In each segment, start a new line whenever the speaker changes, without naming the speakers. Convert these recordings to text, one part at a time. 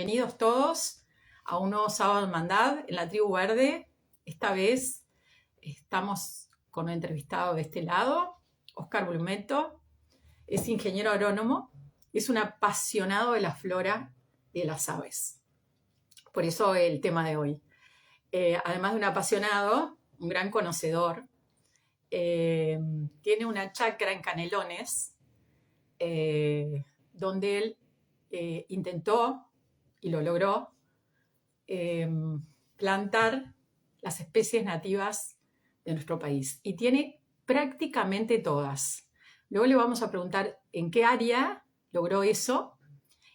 bienvenidos todos a un nuevo Sábado de Hermandad en la Tribu Verde. Esta vez estamos con un entrevistado de este lado, Oscar Blumetto. Es ingeniero agrónomo, es un apasionado de la flora y de las aves. Por eso el tema de hoy. Además de un apasionado, un gran conocedor, tiene una chacra en Canelones, donde él intentó, y lo logró, plantar las especies nativas de nuestro país. Y tiene prácticamente todas. Luego le vamos a preguntar en qué área logró eso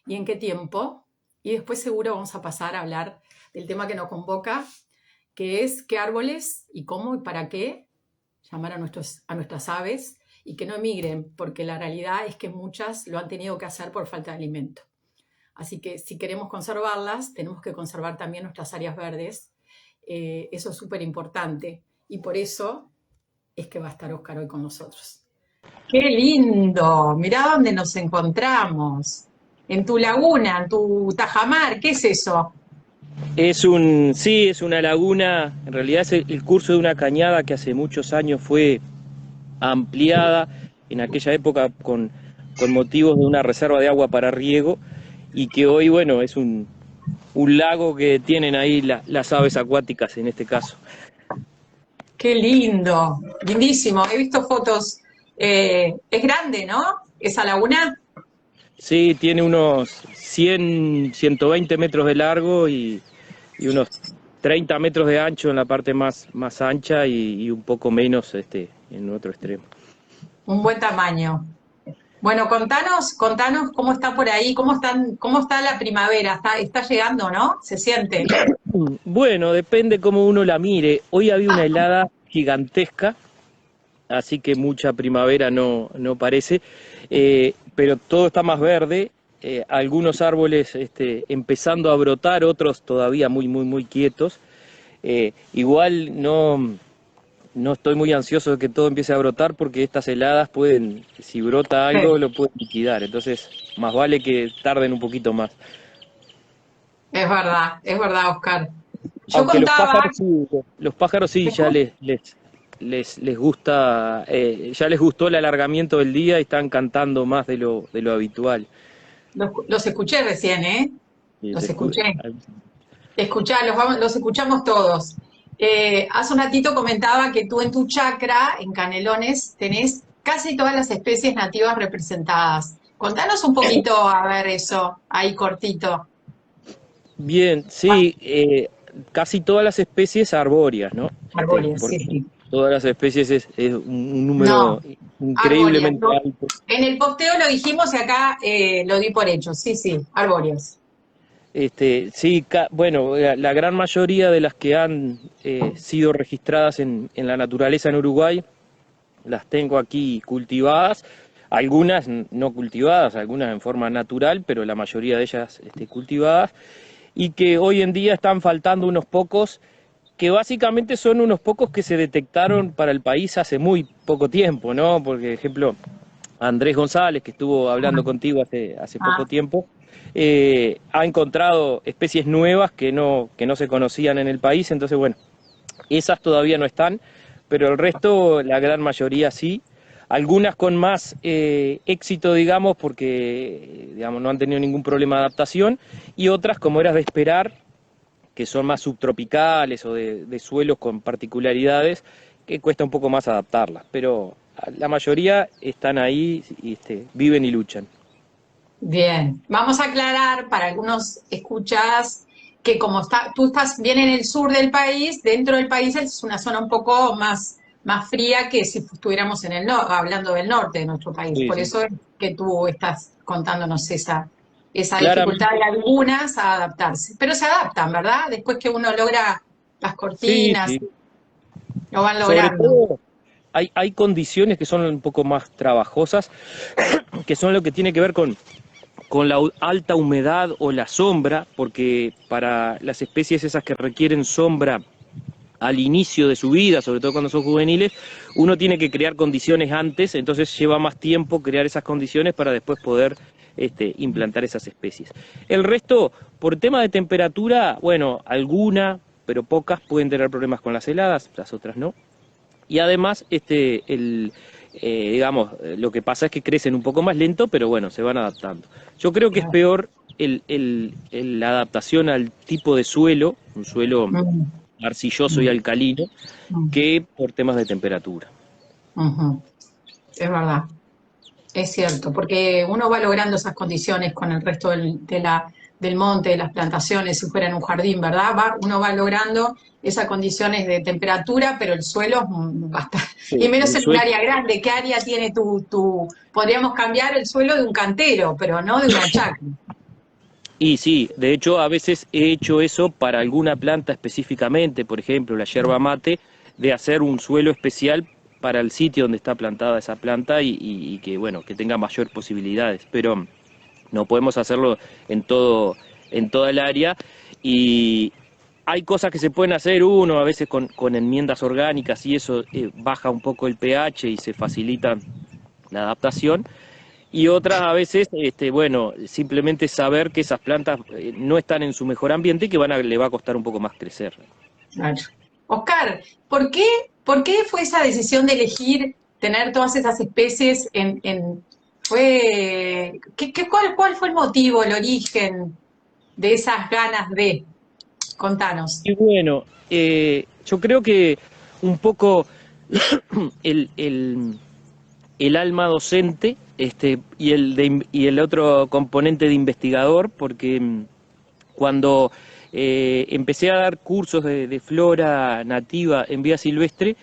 y en qué tiempo. Y después seguro vamos a pasar a hablar del tema que nos convoca, que es qué árboles y cómo y para qué llamar a nuestras aves y que no emigren, porque la realidad es que muchas lo han tenido que hacer por falta de alimento. Así que si queremos conservarlas, tenemos que conservar también nuestras áreas verdes. Eso es súper importante y por eso es que va a estar Oscar hoy con nosotros. ¡Qué lindo! Mirá dónde nos encontramos. En tu laguna, en tu tajamar. ¿Qué es eso?
Es una laguna, en realidad es el curso de una cañada que hace muchos años fue ampliada en aquella época con motivos de una reserva de agua para riego y que hoy, bueno, es un lago que tienen ahí las aves acuáticas en este caso.
¡Qué lindo! Lindísimo. He visto fotos. Es grande, ¿no? Esa laguna.
Sí, tiene unos 100, 120 metros de largo y unos 30 metros de ancho en la parte más ancha y un poco menos en otro extremo.
Un buen tamaño. Bueno, contanos cómo está por ahí, cómo está la primavera. Está llegando, ¿no? Se siente.
Bueno, depende cómo uno la mire. Hoy había una helada gigantesca, así que mucha primavera no parece, pero todo está más verde. Algunos árboles empezando a brotar, otros todavía muy quietos. Igual no estoy muy ansioso de que todo empiece a brotar porque estas heladas pueden, si brota algo, lo pueden liquidar. Entonces, más vale que tarden un poquito más.
Es verdad, Oscar. Yo
Aunque
contaba...
los pájaros sí ya les gusta, ya les gustó el alargamiento del día y están cantando más de lo habitual.
Los escuché recién, ¿eh?
Y
Los escuché. Los escuchamos todos. Hace un ratito comentaba que tú en tu chacra, en Canelones, tenés casi todas las especies nativas representadas. Contanos un poquito, a ver eso, ahí cortito.
Bien, sí, casi todas las especies arbóreas, ¿no?
Arbóreas,
Porque
sí.
todas las especies es un
No,
número
arbóreas.
increíblemente alto.
En el posteo lo dijimos y acá lo di por hecho. Sí, arbóreas.
Sí, bueno, la gran mayoría de las que han sido registradas en la naturaleza en Uruguay, las tengo aquí cultivadas, algunas no cultivadas, algunas en forma natural, pero la mayoría de ellas cultivadas, y que hoy en día están faltando unos pocos, que básicamente son unos pocos que se detectaron para el país hace muy poco tiempo, ¿no? Porque, por ejemplo, Andrés González, que estuvo hablando contigo hace poco tiempo, ha encontrado especies nuevas que no se conocían en el país, entonces bueno, esas todavía no están, pero el resto, la gran mayoría sí, algunas con más éxito, digamos, porque digamos, no han tenido ningún problema de adaptación, y otras, como era de esperar, que son más subtropicales o de suelos con particularidades, que cuesta un poco más adaptarlas, pero la mayoría están ahí y viven y luchan.
Bien, vamos a aclarar para algunos escuchas que como tú estás bien en el sur del país, dentro del país es una zona un poco más fría que si estuviéramos en hablando del norte de nuestro país.
Sí,
Por
sí.
eso es que tú estás contándonos esa
Claramente,
dificultad de algunas a adaptarse. Pero se adaptan, ¿verdad? Después que uno logra las
sí,
cortinas,
sí.
lo van
Sobre
logrando.
todo hay condiciones que son un poco más trabajosas, que son lo que tiene que ver con la alta humedad o la sombra, porque para las especies esas que requieren sombra al inicio de su vida, sobre todo cuando son juveniles, uno tiene que crear condiciones antes, entonces lleva más tiempo crear esas condiciones para después poder implantar esas especies. El resto, por tema de temperatura, bueno, alguna, pero pocas pueden tener problemas con las heladas, las otras no. Y además, digamos, lo que pasa es que crecen un poco más lento, pero bueno, se van adaptando. Yo creo que es peor la adaptación al tipo de suelo, un suelo
Mm,
arcilloso y
mm,
alcalino,
mm.
que por temas de temperatura.
Ujú. Es verdad. Es cierto, porque uno va logrando esas condiciones con el resto del monte, de las plantaciones, si fuera en un jardín, ¿verdad? Uno va logrando esas condiciones de temperatura, pero el suelo es bastante... Y
Sí,
menos
el
en un
suelo.
área grande. ¿Qué área tiene Podríamos cambiar el suelo de un cantero, pero no de una chacra.
Y sí, de hecho a veces he hecho eso para alguna planta específicamente, por ejemplo la yerba mate, de hacer un suelo especial para el sitio donde está plantada esa planta y que bueno, que tenga mayor posibilidades, pero no podemos hacerlo en toda el área y hay cosas que se pueden hacer uno a veces con enmiendas orgánicas y eso baja un poco el pH y se facilita la adaptación. Y otras a veces, bueno, simplemente saber que esas plantas no están en su mejor ambiente y que le va a costar un poco más crecer.
Claro. Oscar, por qué fue esa decisión de elegir tener todas esas especies cuál fue el motivo, el origen de esas ganas de? Contanos.
Y bueno, yo creo que un poco el, el alma docente y el otro componente de investigador, porque cuando empecé a dar cursos de flora nativa en vía silvestre,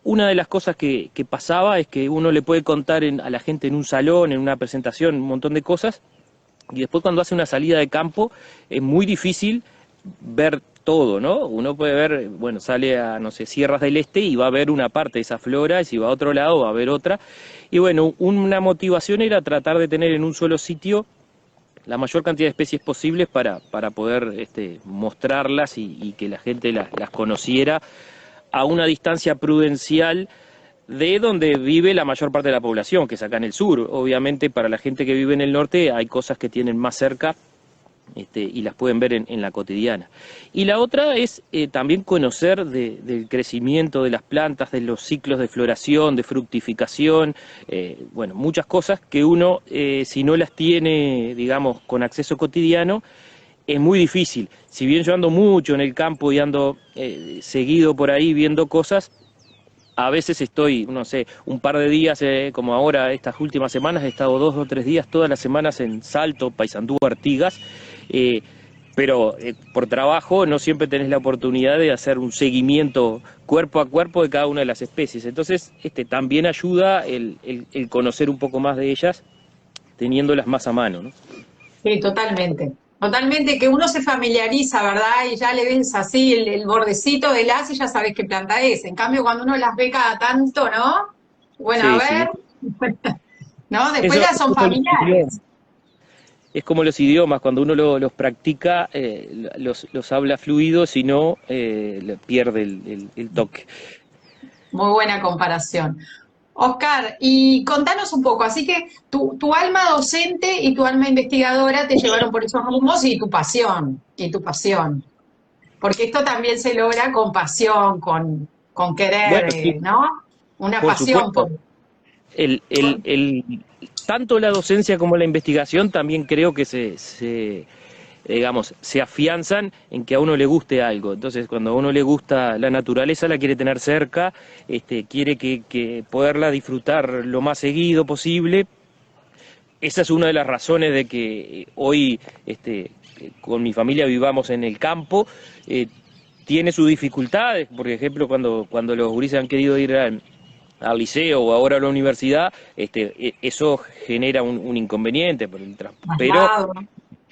una de las cosas que pasaba es que uno le puede contar a la gente en un salón, en una presentación, un montón de cosas, y después cuando hace una salida de campo es muy difícil ver todo, ¿no? Uno puede ver, bueno, sale a, no sé, Sierras del Este y va a ver una parte de esa flora, y si va a otro lado va a ver otra. Y bueno, una motivación era tratar de tener en un solo sitio la mayor cantidad de especies posibles para poder mostrarlas y que la gente las conociera a una distancia prudencial de donde vive la mayor parte de la población, que es acá en el sur. Obviamente para la gente que vive en el norte hay cosas que tienen más cerca y las pueden ver en la cotidiana. Y la otra es también conocer del crecimiento de las plantas, de los ciclos de floración, de fructificación, bueno, muchas cosas que uno, si no las tiene, digamos, con acceso cotidiano, es muy difícil. Si bien yo ando mucho en el campo y ando seguido por ahí viendo cosas, a veces estoy, no sé, un par de días, como ahora estas últimas semanas, he estado 2 o 3 días, todas las semanas en Salto, Paysandú, Artigas, eh, pero por trabajo no siempre tenés la oportunidad de hacer un seguimiento cuerpo a cuerpo de cada una de las especies. Entonces, también ayuda el conocer un poco más de ellas, teniéndolas más a mano, ¿no?
Sí, totalmente. Totalmente, que uno se familiariza, ¿verdad? Y ya le ves así el bordecito del as y ya sabes qué planta es. En cambio, cuando uno las ve cada tanto, ¿no? Bueno, a
Sí,
ver,
sí.
¿no? Después
Eso
ya
es
son
como los idiomas.
familiares.
Es como los idiomas, cuando uno los practica, los habla fluido, si no, pierde el toque.
Muy buena comparación. Oscar, y contanos un poco, así que tu alma docente y tu alma investigadora te llevaron por esos rumbos y tu pasión, porque esto también se logra con pasión, con querer,
Bueno, sí,
¿no? Una
por
pasión
supuesto.
por...
El, el, el, Tanto la docencia como la investigación también creo que digamos, se afianzan en que a uno le guste algo. Entonces, cuando a uno le gusta la naturaleza, la quiere tener cerca, quiere que poderla disfrutar lo más seguido posible. Esa es una de las razones de que hoy con mi familia vivamos en el campo. Tiene sus dificultades, por ejemplo, cuando los gurises han querido ir al liceo o ahora a la universidad, eso genera un inconveniente por pero
traslado.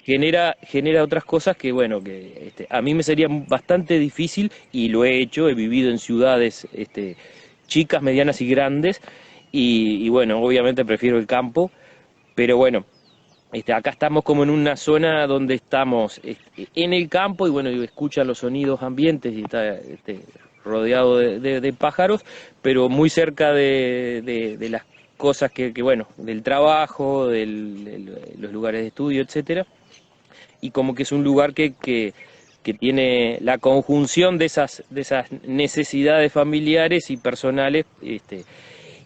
genera otras cosas que, bueno, que a mí me sería bastante difícil y lo he hecho, he vivido en ciudades chicas, medianas y grandes y bueno, obviamente prefiero el campo, pero bueno, acá estamos como en una zona donde estamos en el campo y bueno, y escuchan los sonidos ambientes y está rodeado de pájaros, pero muy cerca de las cosas bueno, del trabajo, los lugares de estudio, etcétera, y como que es un lugar que tiene la conjunción de esas necesidades familiares y personales,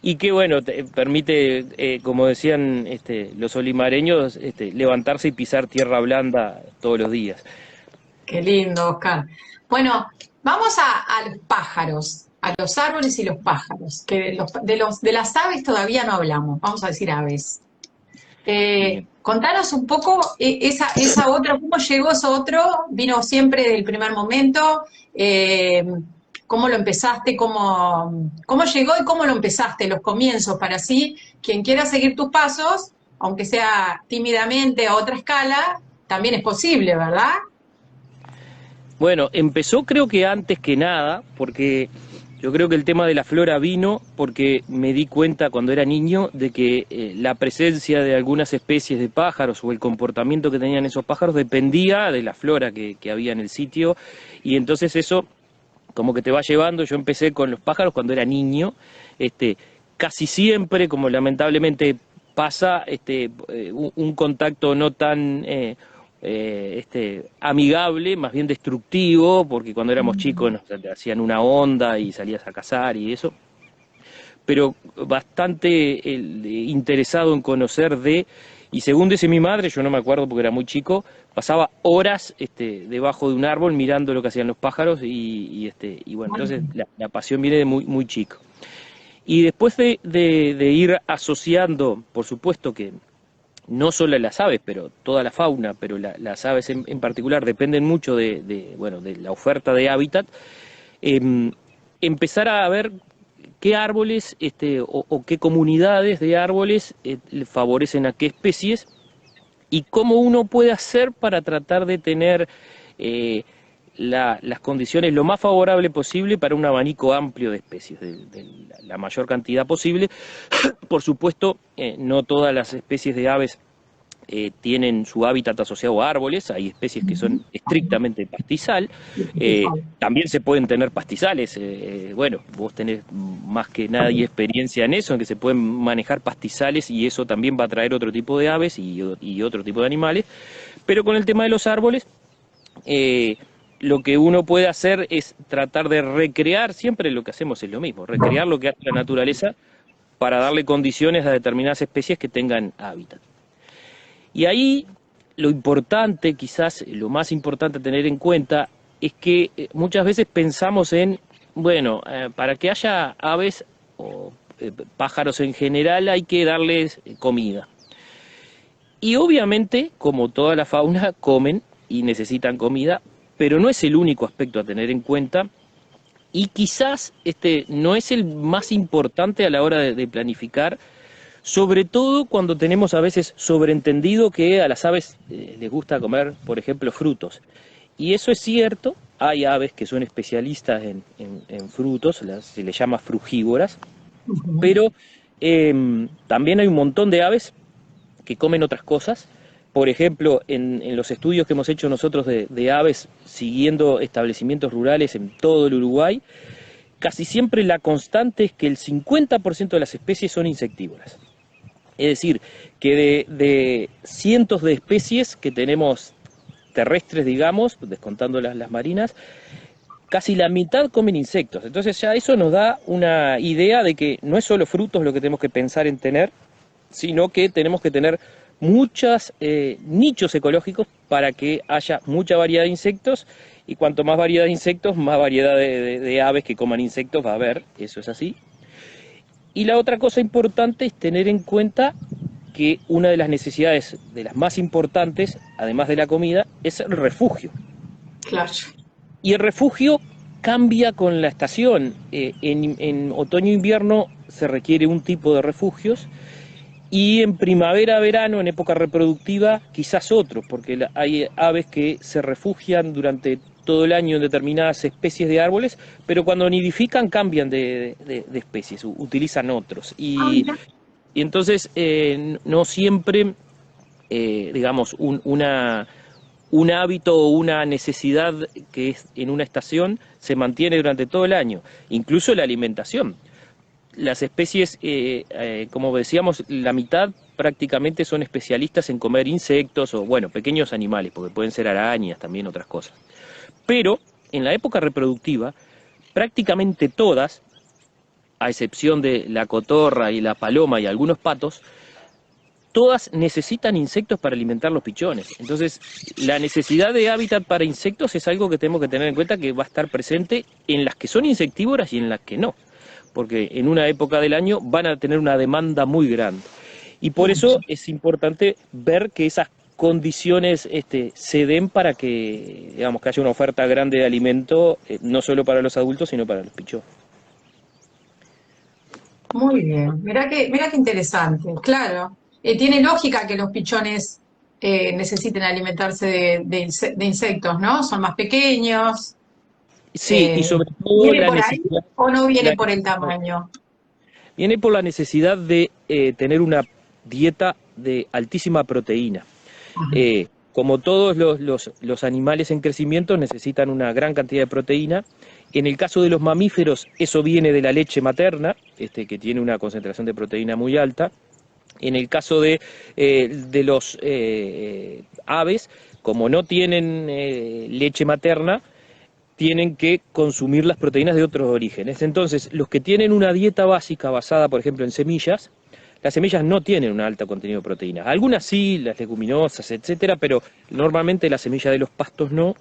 y que bueno, permite, como decían los olimareños, levantarse y pisar tierra blanda todos los días.
Qué lindo, Oscar. Bueno, vamos a los pájaros, a los árboles y los pájaros, que de las aves todavía no hablamos, vamos a decir aves.
Bien.
Contanos un poco esa otra, cómo llegó eso otro, vino siempre del primer momento, cómo lo empezaste, cómo llegó y cómo lo empezaste, los comienzos, para así quien quiera seguir tus pasos, aunque sea tímidamente a otra escala, también es posible, ¿verdad?
Bueno, empezó creo que antes que nada, porque yo creo que el tema de la flora vino porque me di cuenta cuando era niño de que la presencia de algunas especies de pájaros o el comportamiento que tenían esos pájaros dependía de la flora que había en el sitio, y entonces eso como que te va llevando. Yo empecé con los pájaros cuando era niño, casi siempre, como lamentablemente pasa, un contacto no tan amigable, más bien destructivo, porque cuando éramos chicos nos hacían una onda y salías a cazar y eso, pero bastante interesado en conocer y según dice mi madre, yo no me acuerdo porque era muy chico, pasaba horas debajo de un árbol mirando lo que hacían los pájaros y bueno, entonces la pasión viene de muy, muy chico. Y después de ir asociando, por supuesto que no solo las aves, pero toda la fauna, pero las aves en particular dependen mucho bueno, de la oferta de hábitat, empezar a ver qué árboles o qué comunidades de árboles favorecen a qué especies y cómo uno puede hacer para tratar de tener las condiciones lo más favorable posible para un abanico amplio de especies, de la mayor cantidad posible. Por supuesto, no todas las especies de aves tienen su hábitat asociado a árboles, hay especies que son estrictamente pastizal, también se pueden tener pastizales, bueno, vos tenés más que nadie experiencia en eso, en que se pueden manejar pastizales y eso también va a traer otro tipo de aves y otro tipo de animales, pero con el tema de los árboles, lo que uno puede hacer es tratar de recrear, siempre lo que hacemos es lo mismo, recrear lo que hace la naturaleza para darle condiciones a determinadas especies que tengan hábitat. Y ahí lo importante, quizás lo más importante a tener en cuenta, es que muchas veces pensamos en, bueno, para que haya aves o pájaros en general hay que darles comida. Y obviamente, como toda la fauna, comen y necesitan comida, pero no es el único aspecto a tener en cuenta y quizás no es el más importante a la hora de planificar, sobre todo cuando tenemos a veces sobreentendido que a las aves les gusta comer, por ejemplo, frutos. Y eso es cierto, hay aves que son especialistas en frutos, se les llama frugívoras, pero también hay un montón de aves que comen otras cosas. Por ejemplo, en los estudios que hemos hecho nosotros de aves siguiendo establecimientos rurales en todo el Uruguay, casi siempre la constante es que el 50% de las especies son insectívoras. Es decir, que de cientos de especies que tenemos terrestres, digamos, descontando las marinas, casi la mitad comen insectos. Entonces ya eso nos da una idea de que no es solo frutos lo que tenemos que pensar en tener, sino que tenemos que tener muchos nichos ecológicos para que haya mucha variedad de insectos, y cuanto más variedad de insectos, más variedad de aves que coman insectos va a haber, eso es así. Y la otra cosa importante es tener en cuenta que una de las necesidades de las más importantes, además de la comida, es el refugio.
Claro.
Y el refugio cambia con la estación. En otoño e invierno se requiere un tipo de refugios y en primavera, verano, en época reproductiva, quizás otro, porque hay aves que se refugian durante todo el año en determinadas especies de árboles, pero cuando nidifican cambian de especies, utilizan otros. Y entonces no siempre, digamos, un hábito o una necesidad que es en una estación se mantiene durante todo el año, incluso la alimentación. las especies, como decíamos, la mitad prácticamente son especialistas en comer insectos o, bueno, pequeños animales, porque pueden ser arañas, también otras cosas. Pero en la época reproductiva, prácticamente todas, a excepción de la cotorra y la paloma y algunos patos, todas necesitan insectos para alimentar los pichones. Entonces, la necesidad de hábitat para insectos es algo que tenemos que tener en cuenta, que va a estar presente en las que son insectívoras y en las que no, porque en una época del año van a tener una demanda muy grande. Y por eso es importante ver que esas condiciones se den para que, digamos, que haya una oferta grande de alimento, no solo para los adultos, sino para los pichones.
Muy bien, mira qué interesante, claro. Tiene lógica que los pichones necesiten alimentarse de insectos, ¿no? Son más pequeños.
Sí, y
eh,
sobre todo
¿Viene
la
por ahí
necesidad,
o no viene
la
por el
necesidad
tamaño?
viene por la necesidad de tener una dieta de altísima proteína.
Ajá.
Como todos los animales en crecimiento necesitan una gran cantidad de proteína. En el caso de los mamíferos, eso viene de la leche materna, que tiene una concentración de proteína muy alta. En el caso de los aves, como no tienen leche materna, tienen que consumir las proteínas de otros orígenes. Entonces, los que tienen una dieta básica basada, por ejemplo, en semillas, las semillas no tienen un alto contenido de proteínas. Algunas sí, las leguminosas, etcétera, pero normalmente la semilla de los pastos no.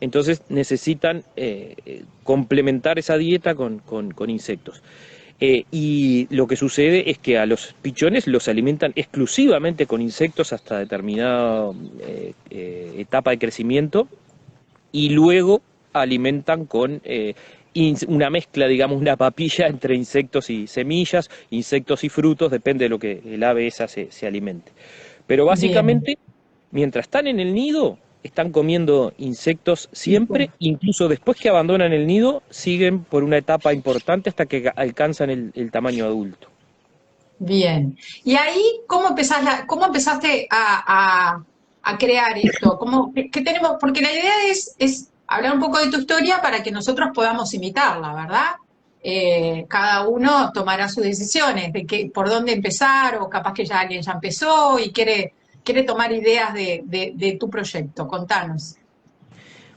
Entonces necesitan complementar esa dieta con insectos. Y lo que sucede es que a los pichones los alimentan exclusivamente con insectos hasta determinada etapa de crecimiento, y luego alimentan con una mezcla, digamos, una papilla entre insectos y semillas, insectos y frutos, depende de lo que el ave esa se alimente. Pero
Bien.
básicamente, mientras están en el nido, están comiendo insectos siempre, incluso después que abandonan el nido, siguen por una etapa importante hasta que alcanzan el tamaño adulto.
Bien. Y ahí, cómo empezaste a crear esto? ¿Qué tenemos? Porque la idea es hablar un poco de tu historia para que nosotros podamos imitarla, ¿verdad? Cada uno tomará sus decisiones de por dónde empezar, o capaz que ya alguien ya empezó y quiere tomar ideas de tu proyecto. Contanos.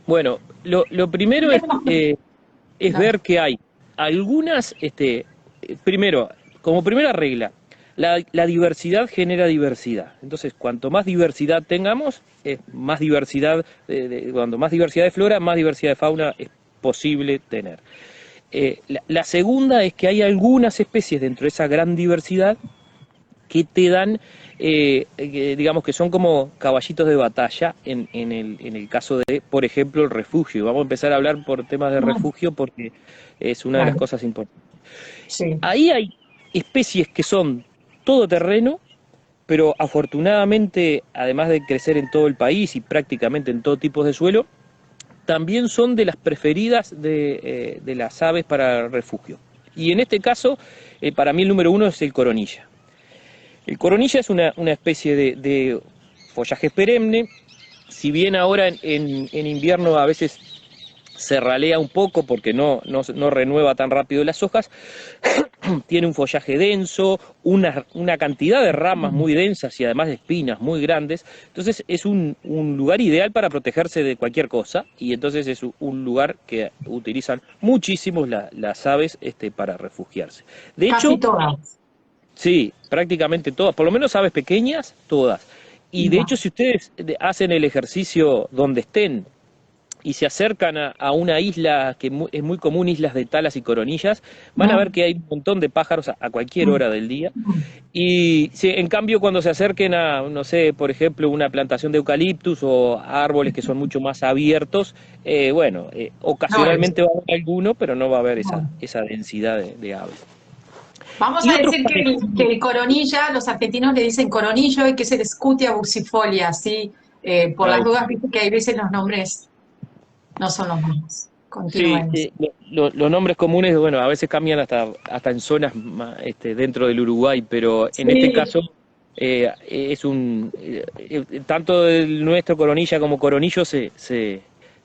Bueno, lo
¿Qué
primero
tenemos que-
es
Dale.
ver que hay algunas, primero, como primera regla, la diversidad genera diversidad. Entonces, cuanto más diversidad tengamos, más diversidad, cuanto más diversidad de flora, más diversidad de fauna es posible tener. La segunda es que hay algunas especies dentro de esa gran diversidad que te dan, digamos que son como caballitos de batalla en el caso de, por ejemplo, el refugio. Vamos a empezar a hablar por temas de
Ah,
refugio porque es una de las
claro,
cosas importantes.
sí.
Ahí hay especies que son todoterreno, pero afortunadamente, además de crecer en todo el país y prácticamente en todo tipo de suelo, también son de las preferidas de las aves para refugio. Y en este caso, para mí el número uno es el coronilla. El coronilla es una especie de follaje perenne. Si bien ahora en invierno a veces se ralea un poco porque no renueva tan rápido las hojas, tiene un follaje denso, una cantidad de ramas muy densas y además de espinas muy grandes. Entonces es un lugar ideal para protegerse de cualquier cosa, y entonces es un lugar que utilizan muchísimos las aves para refugiarse. De
Casi
hecho,
todas.
sí, prácticamente todas, por lo menos aves pequeñas, todas. Y de
Va.
hecho, si ustedes hacen el ejercicio donde estén y se acercan a una isla que es muy común, islas de talas y coronillas, van a ver
Mm,
que hay un montón de pájaros a cualquier
mm,
hora del día.
mm.
Y si, en cambio, cuando se acerquen a, no sé, por ejemplo, una plantación de eucaliptus o árboles que son mucho más abiertos, bueno,
No es.
ocasionalmente va a haber alguno, pero no va a haber
No.
esa densidad de aves.
Vamos
Y
a
otros
decir que
parecidos.
el coronilla, los argentinos le dicen coronillo y que es el Scutia buxifolia, ¿sí? Por las
Ahí
dudas, viste que hay veces los nombres no son los mismos.
sí,
Continuemos.
los nombres comunes, bueno, a veces cambian hasta en zonas dentro del Uruguay, pero en este
Sí,
caso es tanto el nuestro coronilla como coronillo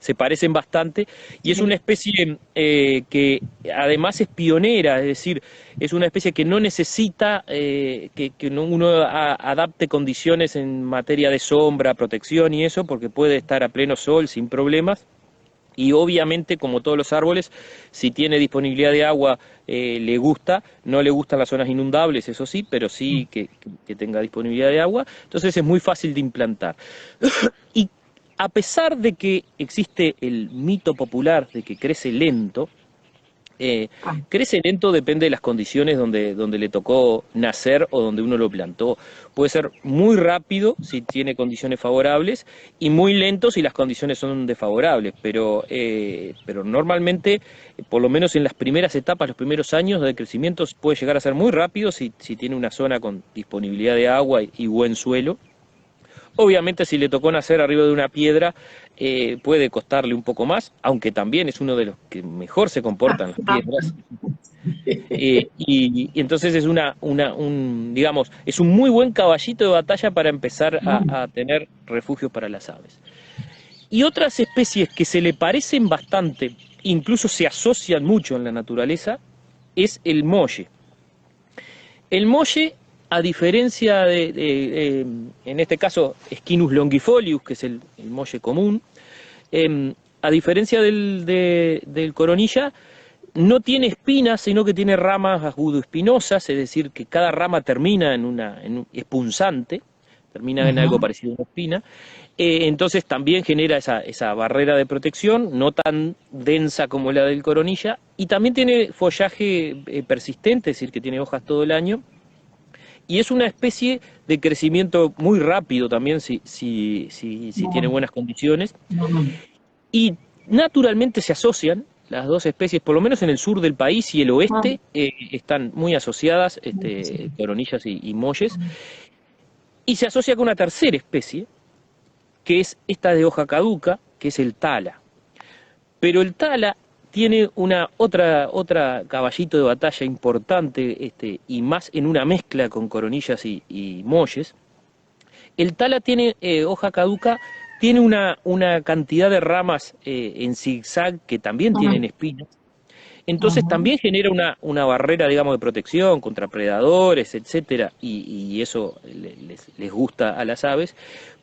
se parecen bastante, y es una especie que además es pionera, es decir, es una especie que no necesita que uno adapte condiciones en materia de sombra, protección y eso, porque puede estar a pleno sol sin problemas. Y obviamente, como todos los árboles, si tiene disponibilidad de agua, le gusta. No le gustan las zonas inundables, eso sí, pero sí que tenga disponibilidad de agua. Entonces es muy fácil de implantar. Y a pesar de que existe el mito popular de que crece lento, crece lento depende de las condiciones donde le tocó nacer o donde uno lo plantó. Puede ser muy rápido si tiene condiciones favorables y muy lento si las condiciones son desfavorables, pero normalmente, por lo menos en las primeras etapas, los primeros años de crecimiento, puede llegar a ser muy rápido si tiene una zona con disponibilidad de agua y buen suelo. Obviamente si le tocó nacer arriba de una piedra, puede costarle un poco más, aunque también es uno de los que mejor se comportan las piedras. Y entonces es digamos, es un muy buen caballito de batalla para empezar a tener refugios para las aves. Y otras especies que se le parecen bastante, incluso se asocian mucho en la naturaleza, es el molle. El molle, a diferencia en este caso, Scinus longifolius, que es el molle común, a diferencia del coronilla, no tiene espinas, sino que tiene ramas agudoespinosas, es decir, que cada rama termina es punzante, termina en algo parecido a una espina. Entonces también genera esa barrera de protección, no tan densa como la del coronilla, y también tiene follaje persistente, es decir, que tiene hojas todo el año. Y es una especie de crecimiento muy rápido también si tiene buenas condiciones. Y naturalmente se asocian las dos especies, por lo menos en el sur del país y el oeste, están muy asociadas, coronillas y molles. Y se asocia con una tercera especie, que es esta de hoja caduca, que es el tala. Pero el tala tiene otra caballito de batalla importante, y más en una mezcla con coronillas y molles. El tala tiene hoja caduca, tiene una cantidad de ramas en zigzag que también tienen espinas. Entonces también genera una barrera, digamos, de protección contra predadores, etcétera, y eso les gusta a las aves.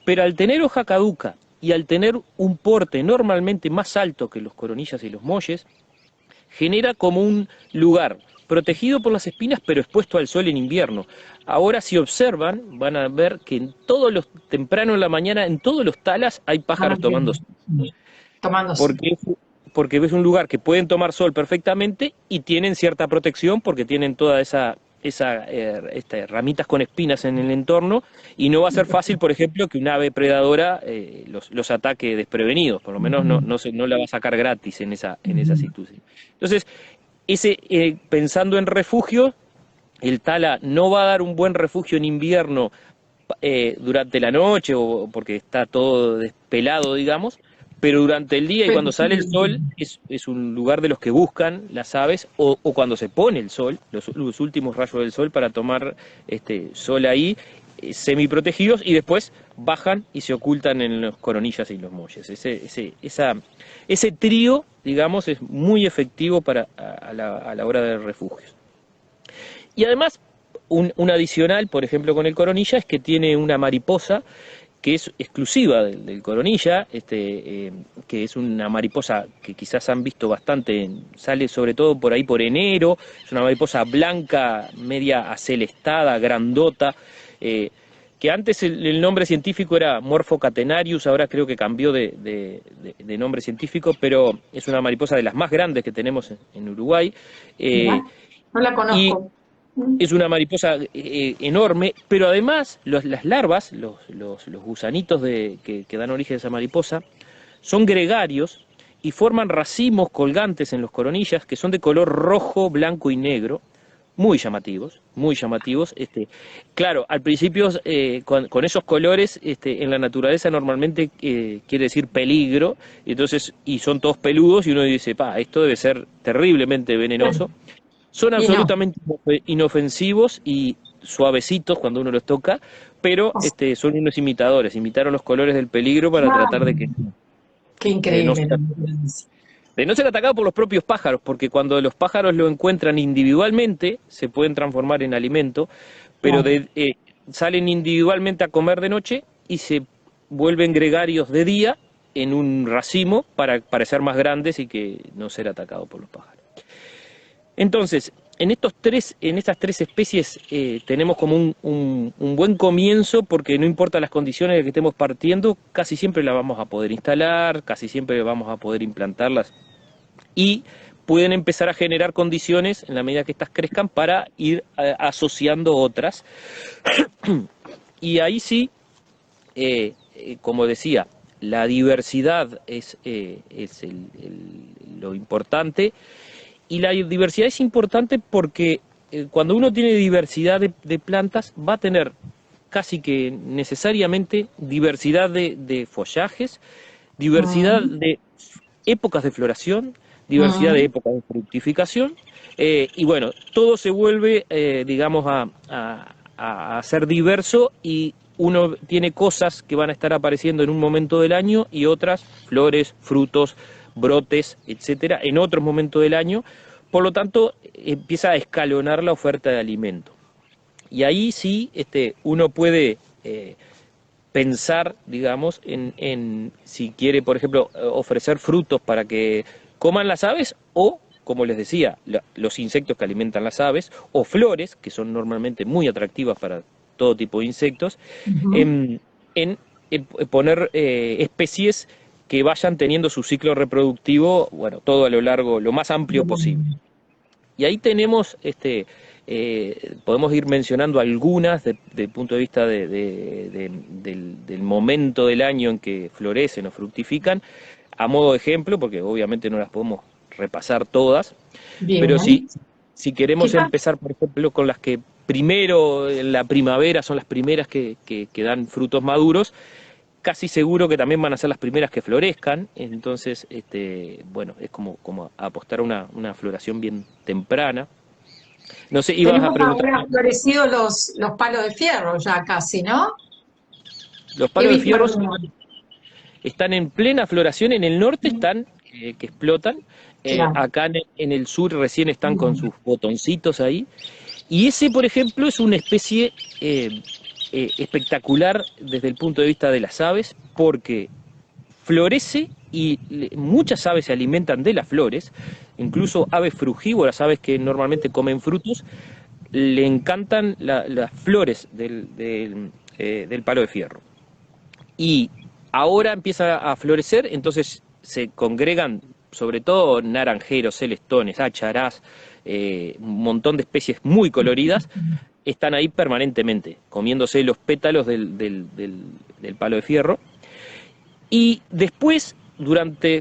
Pero al tener hoja caduca y al tener un porte normalmente más alto que los coronillas y los molles, genera como un lugar protegido por las espinas pero expuesto al sol en invierno. Ahora si observan van a ver que temprano en la mañana en todos los talas hay pájaros tomando sol. Porque es un lugar que pueden tomar sol perfectamente y tienen cierta protección porque tienen toda esa ramitas con espinas en el entorno, y no va a ser fácil, por ejemplo, que un ave predadora los ataque desprevenidos, por lo menos no la va a sacar gratis en esa situación. Entonces, pensando en refugio, el tala no va a dar un buen refugio en invierno durante la noche o porque está todo despelado, digamos, pero durante el día y cuando sale el sol es un lugar de los que buscan las aves, o cuando se pone el sol, los últimos rayos del sol para tomar sol ahí, semiprotegidos, y después bajan y se ocultan en los coronillas y los molles. Ese trío, digamos, es muy efectivo a la hora de refugios. Y además, un adicional, por ejemplo, con el coronilla, es que tiene una mariposa que es exclusiva del coronilla, que es una mariposa que quizás han visto bastante, sale sobre todo por ahí por enero, es una mariposa blanca, media acelestada, grandota, que antes el nombre científico era Morphocatenarius, ahora creo que cambió de nombre científico, pero es una mariposa de las más grandes que tenemos en Uruguay.
No la conozco.
Es una mariposa enorme, pero además las larvas, los gusanitos que dan origen a esa mariposa, son gregarios y forman racimos colgantes en los coronillas que son de color rojo, blanco y negro, muy llamativos, muy llamativos. Claro, al principio con esos colores en la naturaleza normalmente quiere decir peligro, y son todos peludos y uno dice, esto debe ser terriblemente venenoso. Son absolutamente inofensivos y suavecitos cuando uno los toca, pero son unos imitadores, imitaron los colores del peligro para tratar de que...
Qué
de no
increíble
ser,
la naturaleza.
de no ser atacado por los propios pájaros, porque cuando los pájaros lo encuentran individualmente, se pueden transformar en alimento, pero
Claro.
salen individualmente a comer de noche y se vuelven gregarios de día en un racimo para parecer más grandes y que no ser atacados por los pájaros. Entonces, en estas tres especies tenemos como un buen comienzo porque no importa las condiciones de que estemos partiendo, casi siempre las vamos a poder instalar, casi siempre vamos a poder implantarlas y pueden empezar a generar condiciones en la medida que estas crezcan para ir asociando otras. Y ahí sí, como decía, la diversidad es lo importante. Y la diversidad es importante porque cuando uno tiene diversidad de plantas va a tener casi que necesariamente diversidad de follajes, diversidad
Mm,
de épocas de floración, diversidad de
mm.
épocas de fructificación, y bueno, todo se vuelve, digamos, a ser diverso y uno tiene cosas que van a estar apareciendo en un momento del año y otras, flores, frutos, brotes, etcétera, en otros momentos del año. Por lo tanto, empieza a escalonar la oferta de alimento. Y ahí sí uno puede pensar, digamos, en si quiere, por ejemplo, ofrecer frutos para que coman las aves o, como les decía, los insectos que alimentan las aves, o flores, que son normalmente muy atractivas para todo tipo de insectos,
Ujú.
en, en poner especies que vayan teniendo su ciclo reproductivo, bueno, todo a lo largo, lo más amplio posible. Y ahí tenemos, podemos ir mencionando algunas desde el punto de vista del momento del año en que florecen o fructifican, a modo de ejemplo, porque obviamente no las podemos repasar todas, pero
Bien.
si queremos
Quizás
empezar, por ejemplo, con las que primero en la primavera son las primeras que dan frutos maduros, casi seguro que también van a ser las primeras que florezcan, entonces, bueno, es como apostar a una floración bien temprana. No sé, ibas a
tenemos
preguntar,
ahora florecidos los palos de fierro ya casi, ¿no?
los
He
palos de
visto
fierro
algunos.
están en plena floración, en el norte están, que explotan,
Claro.
acá en el sur recién están con sus botoncitos ahí, y ese, por ejemplo, es una especie espectacular desde el punto de vista de las aves, porque florece y muchas aves se alimentan de las flores, incluso aves frugívoras, aves que normalmente comen frutos, le encantan las flores del palo de fierro. Y ahora empieza a florecer, entonces se congregan sobre todo naranjeros, celestones, acharás, un montón de especies muy coloridas, están ahí permanentemente, comiéndose los pétalos del palo de fierro. Y después,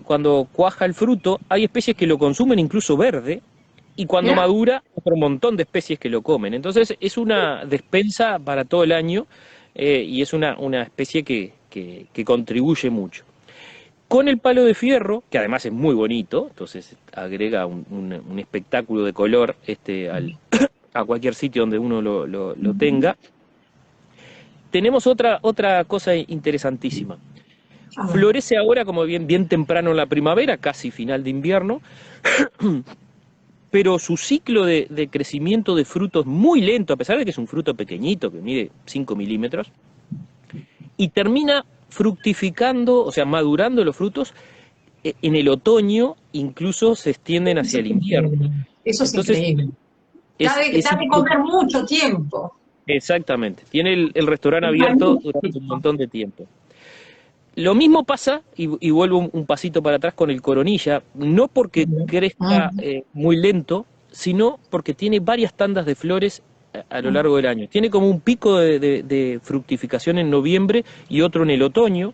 cuando cuaja el fruto, hay especies que lo consumen incluso verde, y cuando
Mira,
madura, otro montón de especies que lo comen. Entonces es una despensa para todo el año y es una especie que contribuye mucho. Con el palo de fierro, que además es muy bonito, entonces agrega un espectáculo de color a cualquier sitio donde uno lo tenga, tenemos otra cosa interesantísima.
a ver.
Florece ahora como bien temprano en la primavera, casi final de invierno, pero su ciclo de crecimiento de frutos muy lento, a pesar de que es un fruto pequeñito, que mide 5 milímetros, y termina fructificando, o sea, madurando los frutos en el otoño, incluso se extienden
Eso
hacia
es
el invierno.
increíble. Eso es
Entonces,
increíble.
es
Da de comer mucho tiempo.
exactamente, tiene el restaurante
Es
abierto durante un
magnífico.
montón de tiempo. Lo mismo pasa, y vuelvo un pasito para atrás con el coronilla, no porque crezca
Mm.
muy lento, sino porque tiene varias tandas de flores a lo largo del año. Tiene como un pico de fructificación en noviembre y otro en el otoño,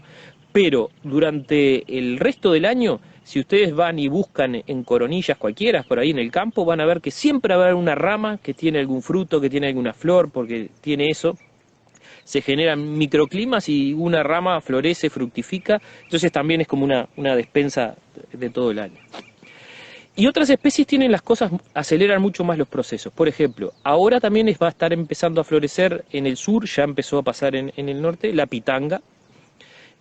pero durante el resto del año, si ustedes van y buscan en coronillas cualquiera, por ahí en el campo, van a ver que siempre va a haber una rama que tiene algún fruto, que tiene alguna flor, porque tiene eso, se generan microclimas y una rama florece, fructifica, entonces también es como una despensa de todo el año. Y otras especies tienen las cosas, aceleran mucho más los procesos. Por ejemplo, ahora también va a estar empezando a florecer en el sur, ya empezó a pasar en el norte, la pitanga,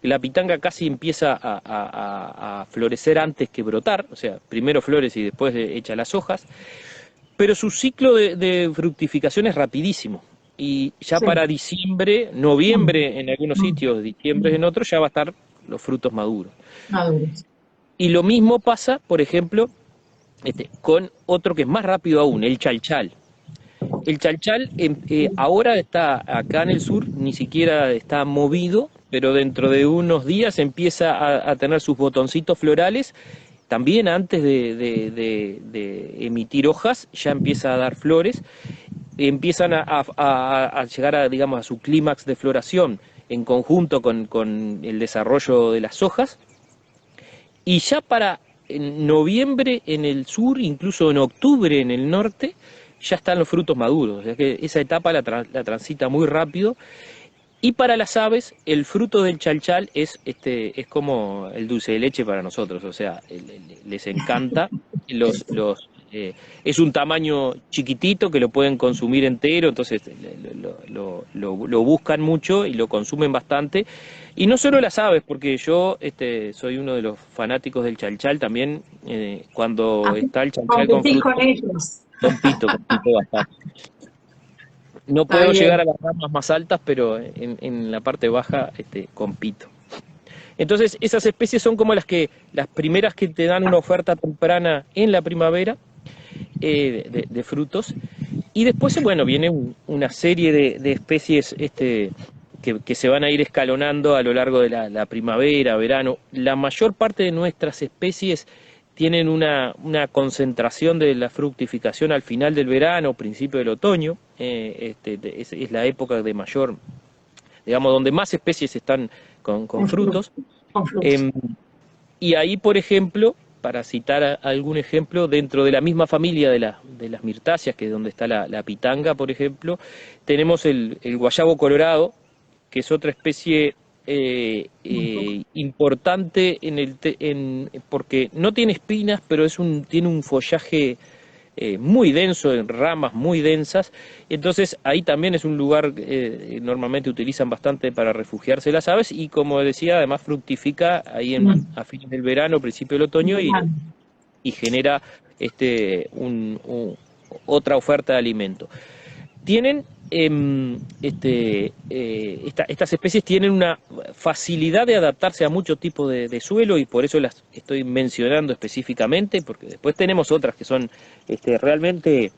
La pitanga casi empieza a florecer antes que brotar, o sea, primero flores y después echa las hojas, pero su ciclo de fructificación es rapidísimo. Y ya
Sí.
para diciembre, noviembre en algunos sitios, diciembre en otros, ya va a estar los frutos maduros.
Maduros.
Y lo mismo pasa, por ejemplo, con otro que es más rápido aún, el chalchal. El chalchal ahora está acá en el sur, ni siquiera está movido, pero dentro de unos días empieza a tener sus botoncitos florales. También antes de emitir hojas, ya empieza a dar flores. Empiezan a llegar digamos, a su clímax de floración en conjunto con el desarrollo de las hojas. Y ya para en noviembre en el sur, incluso en octubre en el norte, ya están los frutos maduros. O sea que esa etapa la transita muy rápido. Y para las aves, el fruto del chalchal es como el dulce de leche para nosotros. O sea, les encanta. Es un tamaño chiquitito que lo pueden consumir entero, entonces lo buscan mucho y lo consumen bastante. Y no solo las aves, porque yo soy uno de los fanáticos del chalchal también. Cuando
Así
está el chalchal con
competís
fruto,
con ellos.
compito bastante. No
Está
puedo llegar
bien.
a las ramas más altas, pero en la parte baja compito. Entonces, esas especies son como las primeras que te dan una oferta temprana en la primavera de frutos. Y después, bueno, viene una serie de especies que se van a ir escalonando a lo largo de la primavera, verano. La mayor parte de nuestras especies tienen una concentración de la fructificación al final del verano, principio del otoño. Es la época de mayor, digamos, donde más especies están con
Con frutos.
frutos.
Con frutos.
Em, y ahí, por ejemplo, para citar algún ejemplo, dentro de la misma familia de las mirtáceas, que es donde está la pitanga, por ejemplo, tenemos el guayabo colorado, que es otra especie importante porque no tiene espinas, pero tiene un follaje muy denso, en ramas muy densas. Entonces ahí también es un lugar normalmente utilizan bastante para refugiarse las aves y, como decía, además fructifica ahí a fines del verano, principio del otoño, y genera otra oferta de alimento. Tienen estas especies tienen una facilidad de adaptarse a muchos tipos de suelo, y por eso las estoy mencionando específicamente, porque después tenemos otras que son realmente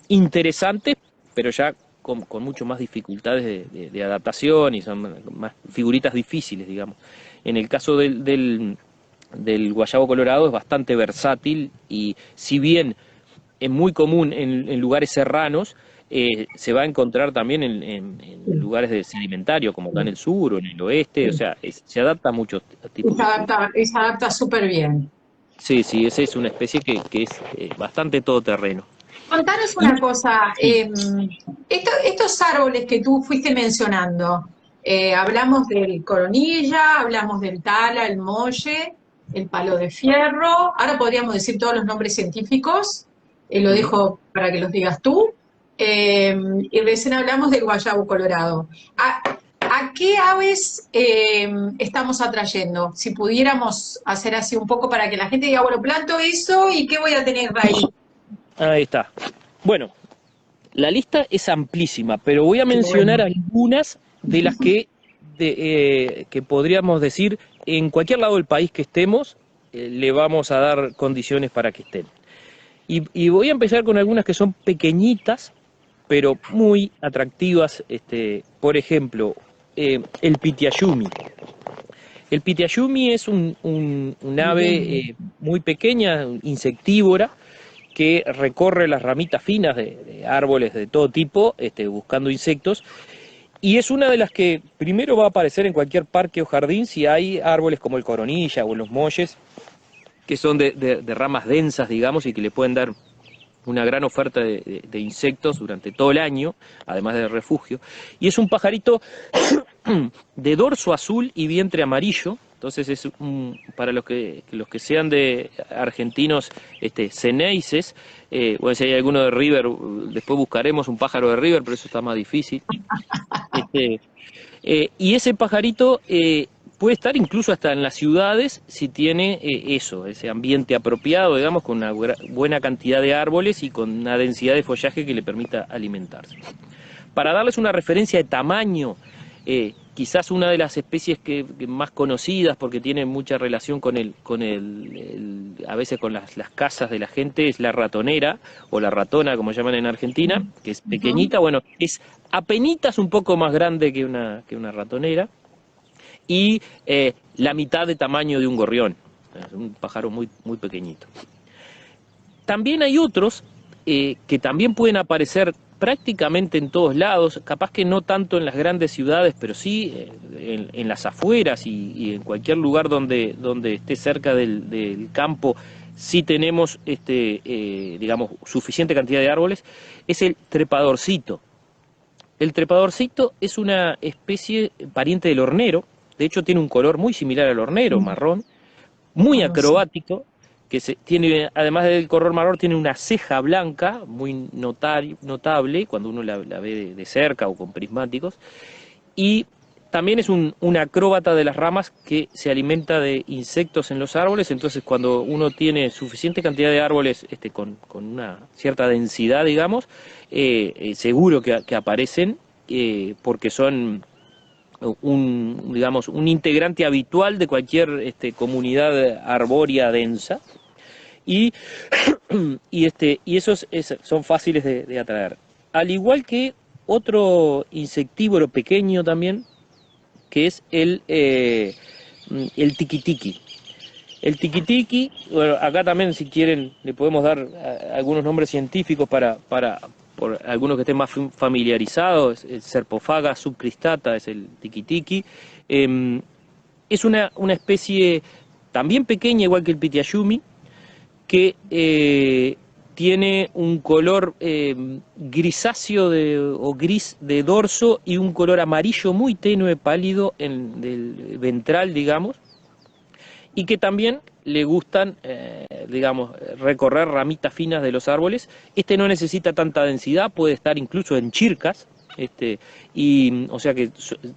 interesantes, pero ya con mucho más dificultades de adaptación, y son más figuritas difíciles, digamos. En el caso del guayabo colorado es bastante versátil, y si bien es muy común en lugares serranos, se va a encontrar también en lugares de sedimentario, como acá en el sur o en el oeste. O sea, se adapta a muchos tipos de suelo.
Y se adapta súper bien.
Sí, sí, esa es una especie que es bastante todoterreno.
Contanos
Y
una cosa,
sí,
estos árboles que tú fuiste mencionando, hablamos del coronilla, hablamos del tala, el molle, el palo de fierro, ahora podríamos decir todos los nombres científicos, lo
ujú.
dejo para que los digas tú, y recién hablamos del guayabo colorado. ¿A qué aves estamos atrayendo? Si pudiéramos hacer así un poco para que la gente diga, bueno, planto eso y ¿qué voy a tener de ahí?
Ahí está. Bueno, la lista es amplísima, pero voy a
Qué
mencionar
bueno.
algunas de las que podríamos decir en cualquier lado del país que estemos, le vamos a dar condiciones para que estén. Y voy a empezar con algunas que son pequeñitas, pero muy atractivas. Por ejemplo, el pitiayumi. El pitiayumi es un ave
Bien.
muy pequeña, insectívora, que recorre las ramitas finas de árboles de todo tipo, buscando insectos. Y es una de las que primero va a aparecer en cualquier parque o jardín si hay árboles como el coronilla o los molles, que son de ramas densas, digamos, y que le pueden dar una gran oferta de insectos durante todo el año, además de refugio. Y es un pajarito de dorso azul y vientre amarillo. Entonces para los que sean de argentinos ceneices, bueno, si hay alguno de River, después buscaremos un pájaro de River, pero eso está más difícil. Y ese pajarito puede estar incluso hasta en las ciudades si tiene ese ambiente apropiado, digamos, con una buena cantidad de árboles y con una densidad de follaje que le permita alimentarse. Para darles una referencia de tamaño, quizás una de las especies que más conocidas, porque tiene mucha relación con a veces con las casas de la gente, es la ratonera, o la ratona, como llaman en Argentina, que es pequeñita, bueno, es apenitas un poco más grande que una ratonera, y la mitad de tamaño de un gorrión, es un pájaro muy, muy pequeñito. También hay otros que también pueden aparecer prácticamente en todos lados, capaz que no tanto en las grandes ciudades, pero sí en las afueras y en cualquier lugar donde esté cerca del campo, sí tenemos digamos, suficiente cantidad de árboles, es el trepadorcito. El trepadorcito es una especie pariente del hornero, de hecho tiene un color muy similar al hornero, marrón, muy acrobático, que tiene, además del color marrón, tiene una ceja blanca muy notable cuando uno la ve de cerca o con prismáticos, y también es un acróbata de las ramas que se alimenta de insectos en los árboles. Entonces cuando uno tiene suficiente cantidad de árboles con una cierta densidad, digamos, seguro que aparecen, porque son digamos, un integrante habitual de cualquier comunidad arbórea densa, y esos son fáciles de atraer. Al igual que otro insectívoro pequeño también, que es el tiquitiqui. El tiquitiqui, bueno, acá también, si quieren, le podemos dar algunos nombres científicos por algunos que estén más familiarizados. El Serpophaga subcristata es el tiquitiqui. Es una especie también pequeña, igual que el pitiayumi, que tiene un color grisáceo o gris de dorso y un color amarillo muy tenue, pálido del ventral, digamos, y que también le gustan, digamos, recorrer ramitas finas de los árboles. No necesita tanta densidad, puede estar incluso en chircas, o sea que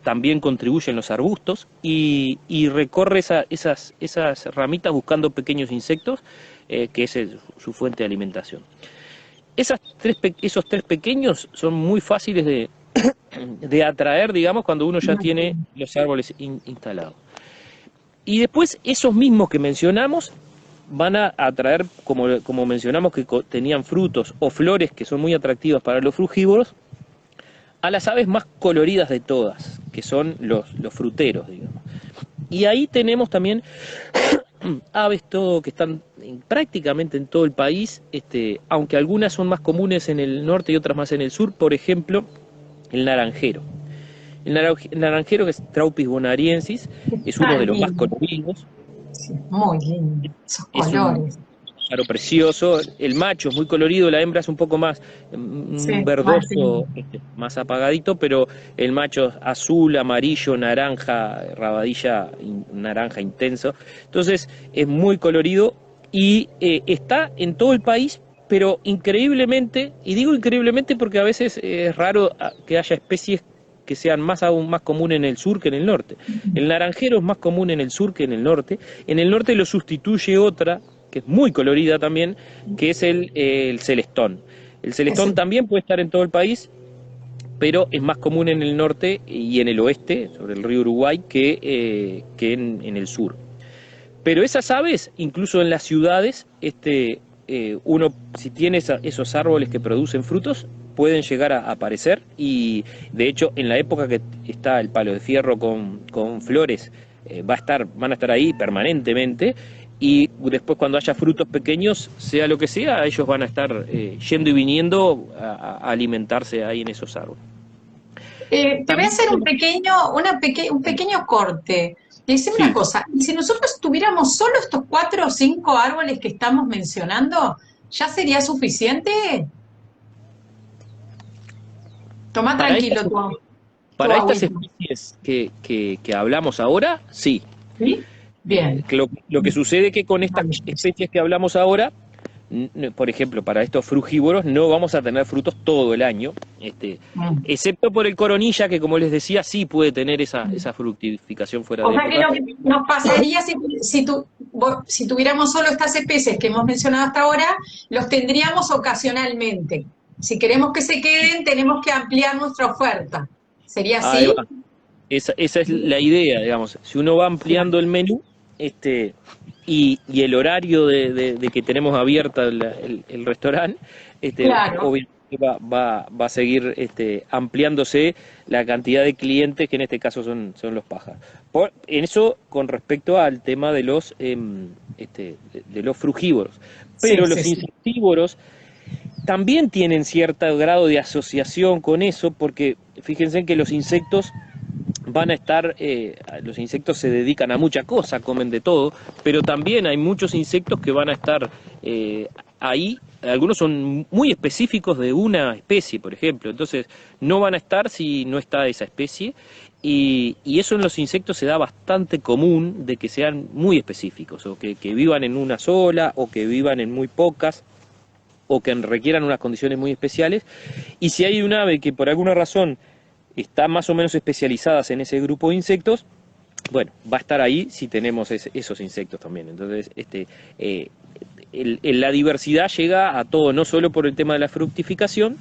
también contribuyen los arbustos, y recorre esas ramitas buscando pequeños insectos, que es su fuente de alimentación. Esos tres pequeños son muy fáciles de atraer, digamos, cuando uno ya tiene los árboles instalados. Y después esos mismos que mencionamos van a atraer, como mencionamos, que tenían frutos o flores que son muy atractivas para los frugívoros, a las aves más coloridas de todas, que son los fruteros, digamos. Y ahí tenemos también aves que están prácticamente en todo el país, aunque algunas son más comunes en el norte y otras más en el sur. Por ejemplo, el naranjero. El naranjero, que es Traupis bonariensis, es uno de los más coloridos.
Sí, muy lindo, esos colores.
Claro, precioso. El macho es muy colorido, la hembra es un poco más verdoso, más apagadito, pero el macho es azul, amarillo, naranja, rabadilla, naranja intenso. Entonces es muy colorido y está en todo el país, pero increíblemente, y digo increíblemente porque a veces es raro que haya especies que sean aún más comunes en el sur que en el norte. El naranjero es más común en el sur que en el norte. En el norte lo sustituye otra, que es muy colorida también, que es el celestón. El celestón también puede estar en todo el país, pero es más común en el norte y en el oeste, sobre el río Uruguay, que en el sur. Pero esas aves, incluso en las ciudades, uno, si tiene esos árboles que producen frutos, pueden llegar a aparecer, y de hecho en la época que está el palo de fierro con flores, van a estar ahí permanentemente, y después cuando haya frutos pequeños, sea lo que sea, ellos van a estar yendo y viniendo a alimentarse ahí en esos árboles.
Te voy a hacer un pequeño corte. Decime una cosa, ¿y si nosotros tuviéramos solo estos 4 o 5 árboles que estamos mencionando, ya sería suficiente? Toma tranquilo tú.
Para estas especies que hablamos ahora, sí.
¿Sí? Bien.
Lo que sucede es que con estas especies que hablamos ahora, por ejemplo, para estos frugívoros no vamos a tener frutos todo el año, excepto por el coronilla, que como les decía, sí puede tener esa fructificación fuera
O
de
sea que
época.
lo que nos pasaría si tuviéramos solo estas especies que hemos mencionado hasta ahora, los tendríamos ocasionalmente. Si queremos que se queden, tenemos que ampliar nuestra oferta. ¿Sería
Ahí
así?
va. Esa es la idea, digamos. Si uno va ampliando el menú, y el horario de que tenemos abierta el restaurante,
Claro.
obviamente va a seguir ampliándose la cantidad de clientes, que en este caso son los pájaros. En eso con respecto al tema de los frugívoros.
Sí,
Pero
sí,
los
sí.
insectívoros también tienen cierto grado de asociación con eso, porque fíjense que los insectos van a estar, los insectos se dedican a mucha cosa, comen de todo, pero también hay muchos insectos que van a estar ahí, algunos son muy específicos de una especie, por ejemplo, entonces no van a estar si no está esa especie, y eso en los insectos se da bastante común, de que sean muy específicos, o que vivan en una sola, o que vivan en muy pocas, o que requieran unas condiciones muy especiales, y si hay un ave que por alguna razón está más o menos especializadas en ese grupo de insectos, bueno, va a estar ahí si tenemos esos insectos también. Entonces, la diversidad llega a todo, no solo por el tema de la fructificación,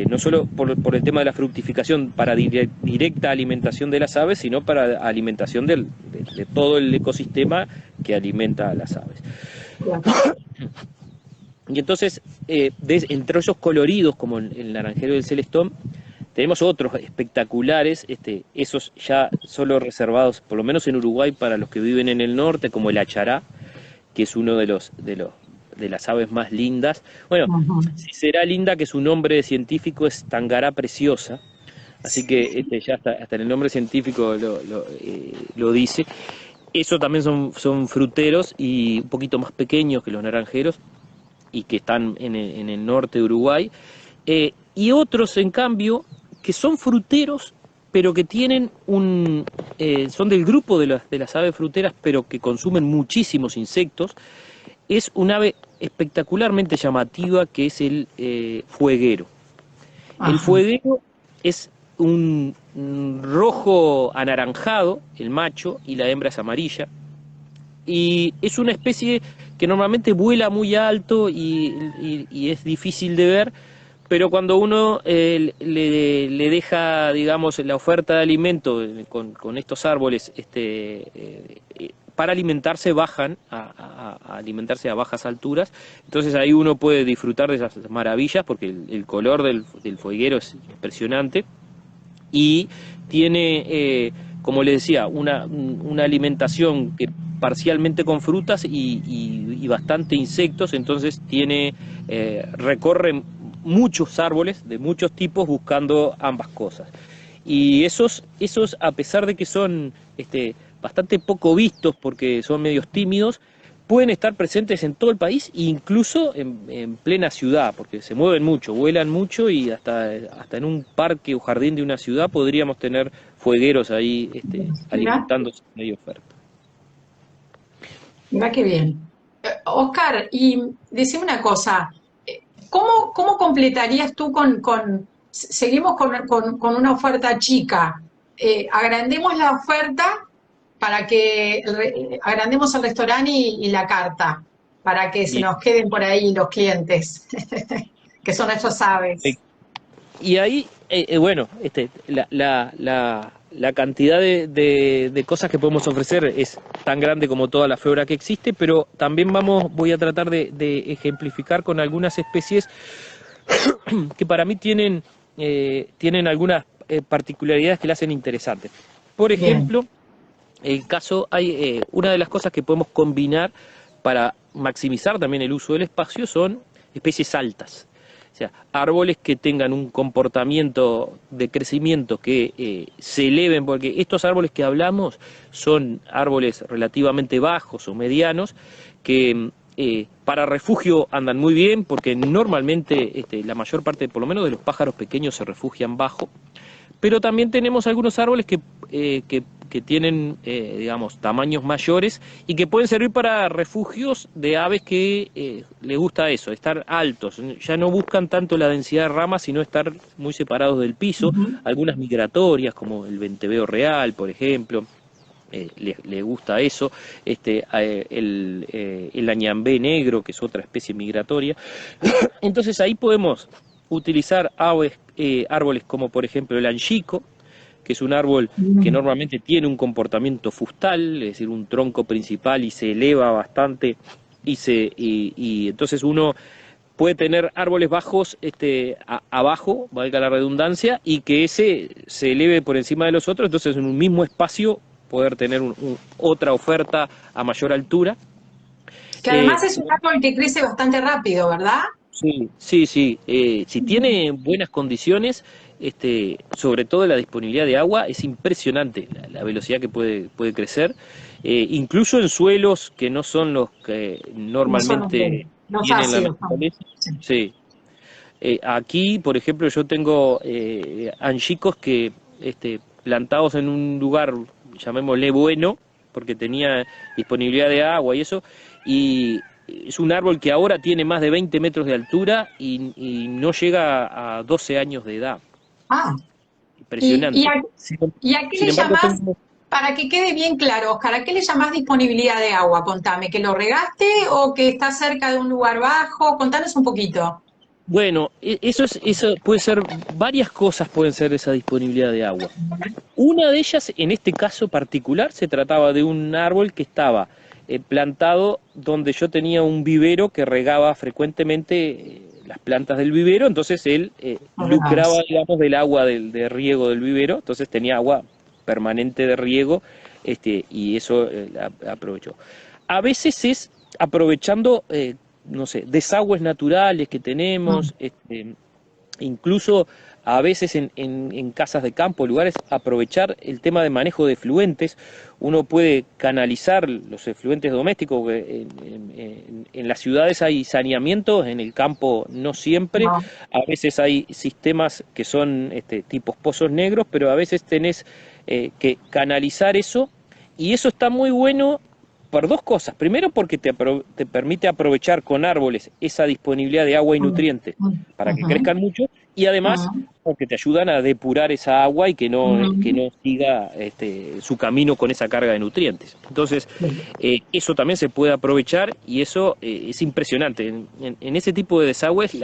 no solo por el tema de la fructificación para directa alimentación de las aves, sino para alimentación de todo el ecosistema que alimenta a las aves.
Claro.
Y entonces, entre esos coloridos, como el naranjero y el celestón, tenemos otros espectaculares, esos ya solo reservados, por lo menos en Uruguay, para los que viven en el norte, como el achará, que es uno de las aves más lindas. Bueno,
Ujú.
si será linda, que su nombre científico es Tangará preciosa, así que ya hasta en el nombre científico lo dice. Eso también son fruteros y un poquito más pequeños que los naranjeros, y que están en el norte de Uruguay. Y otros, en cambio, que son fruteros, pero que tienen son del grupo de las aves fruteras, pero que consumen muchísimos insectos. Es un ave espectacularmente llamativa, que es el fueguero. El
Ajá.
fueguero es un rojo anaranjado, el macho, y la hembra es amarilla. Y es una especie que normalmente vuela muy alto y es difícil de ver, pero cuando uno le deja, digamos, la oferta de alimento con estos árboles, para alimentarse bajan a alimentarse a bajas alturas, entonces ahí uno puede disfrutar de esas maravillas, porque el color del fueguero es impresionante, y tiene, como le decía, una alimentación que parcialmente con frutas y bastante insectos, entonces recorre muchos árboles de muchos tipos buscando ambas cosas. Y esos a pesar de que son bastante poco vistos porque son medios tímidos, pueden estar presentes en todo el país, incluso en plena ciudad, porque se mueven mucho, vuelan mucho, y hasta en un parque o jardín de una ciudad podríamos tener fuegueros ahí
Mira,
alimentándose de la oferta.
mira qué bien. Oscar, y decime una cosa, ¿cómo completarías tú seguimos con una oferta chica? Agrandemos la oferta para que agrandemos el restaurante y la carta, para que se
Y,
nos queden por ahí los clientes, que son nuestros aves.
y ahí, bueno, la cantidad de cosas que podemos ofrecer es tan grande como toda la flora que existe, pero también voy a tratar de ejemplificar con algunas especies que para mí tienen algunas particularidades que la hacen interesante. Por
Bien.
ejemplo, una de las cosas que podemos combinar para maximizar también el uso del espacio son especies altas. O sea, árboles que tengan un comportamiento de crecimiento que se eleven, porque estos árboles que hablamos son árboles relativamente bajos o medianos, que para refugio andan muy bien, porque normalmente la mayor parte, por lo menos de los pájaros pequeños, se refugian bajo, pero también tenemos algunos árboles que tienen, digamos, tamaños mayores y que pueden servir para refugios de aves que les gusta eso, estar altos. Ya no buscan tanto la densidad de ramas, sino estar muy separados del piso. Algunas migratorias, como el venteveo real, por ejemplo, le gusta eso. El añambé negro, que es otra especie migratoria. Entonces ahí podemos utilizar árboles como, por ejemplo, el angico, que es un árbol que normalmente tiene un comportamiento fustal, es decir, un tronco principal y se eleva bastante, y entonces uno puede tener árboles bajos abajo, valga la redundancia, y que ese se eleve por encima de los otros, entonces en un mismo espacio poder tener otra oferta a mayor altura.
Que además es un árbol que crece bastante rápido, ¿verdad?
Sí, sí, sí. Si tiene buenas condiciones, sobre todo la disponibilidad de agua, es impresionante la velocidad que puede crecer, incluso en suelos que no son los que normalmente
los
tienen la
ácidos.
naturaleza.
Sí.
Sí. Aquí, por ejemplo, yo tengo angicos que plantados en un lugar, llamémosle bueno, porque tenía disponibilidad de agua y eso, y es un árbol que ahora tiene más de 20 metros de altura y no llega a 12 años de edad.
Ah,
Impresionante.
¿y a qué
Sin
le
embargo,
llamás, para que quede bien claro, Oscar, a qué le llamás disponibilidad de agua? Contame, ¿que lo regaste o que está cerca de un lugar bajo? Contanos un poquito.
bueno, eso puede ser, varias cosas pueden ser esa disponibilidad de agua. Una de ellas, en este caso particular, se trataba de un árbol que estaba plantado donde yo tenía un vivero que regaba frecuentemente las plantas del vivero, entonces él lucraba, digamos, del agua de riego del vivero, entonces tenía agua permanente de riego, y eso aprovechó. A veces es aprovechando, no sé, desagües naturales que tenemos, incluso a veces en casas de campo, lugares, aprovechar el tema de manejo de efluentes. Uno puede canalizar los efluentes domésticos, porque en las ciudades hay saneamiento, en el campo no siempre. A veces hay sistemas que son tipos pozos negros, pero a veces tenés que canalizar eso, y eso está muy bueno por dos cosas. Primero, porque te permite aprovechar con árboles esa disponibilidad de agua y nutrientes para que crezcan mucho, y además porque te ayudan a depurar esa agua y que no siga su camino con esa carga de nutrientes. Entonces, eso también se puede aprovechar, y eso es impresionante. En ese tipo de desagües,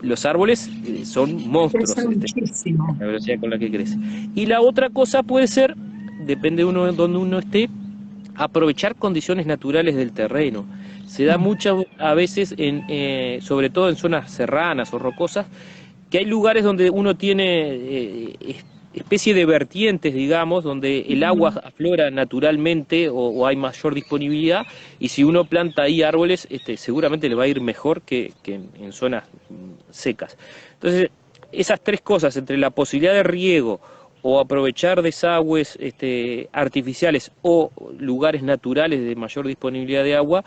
los árboles son monstruos, la velocidad con la que crece. Y la otra cosa puede ser, depende de donde uno esté, aprovechar condiciones naturales del terreno. Se da muchas a veces, sobre todo en zonas serranas o rocosas, que hay lugares donde uno tiene especie de vertientes, digamos, donde el agua aflora naturalmente o hay mayor disponibilidad, y si uno planta ahí árboles, seguramente le va a ir mejor que en zonas secas. Entonces, esas tres cosas, entre la posibilidad de riego o aprovechar desagües artificiales o lugares naturales de mayor disponibilidad de agua,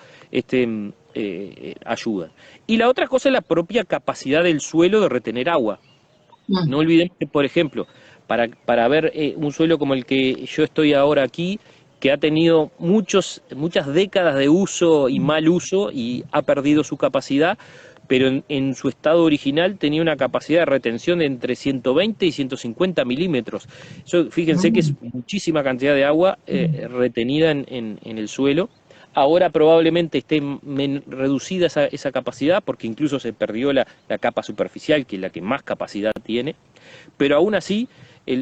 ayudan. Y la otra cosa es la propia capacidad del suelo de retener agua. No olvidemos que, por ejemplo, para ver un suelo como el que yo estoy ahora aquí, que ha tenido muchas décadas de uso y mal uso y ha perdido su capacidad, pero en su estado original tenía una capacidad de retención de entre 120 y 150 milímetros. Eso, fíjense que es muchísima cantidad de agua retenida en el suelo. Ahora probablemente esté reducida esa capacidad, porque incluso se perdió la capa superficial, que es la que más capacidad tiene, pero aún así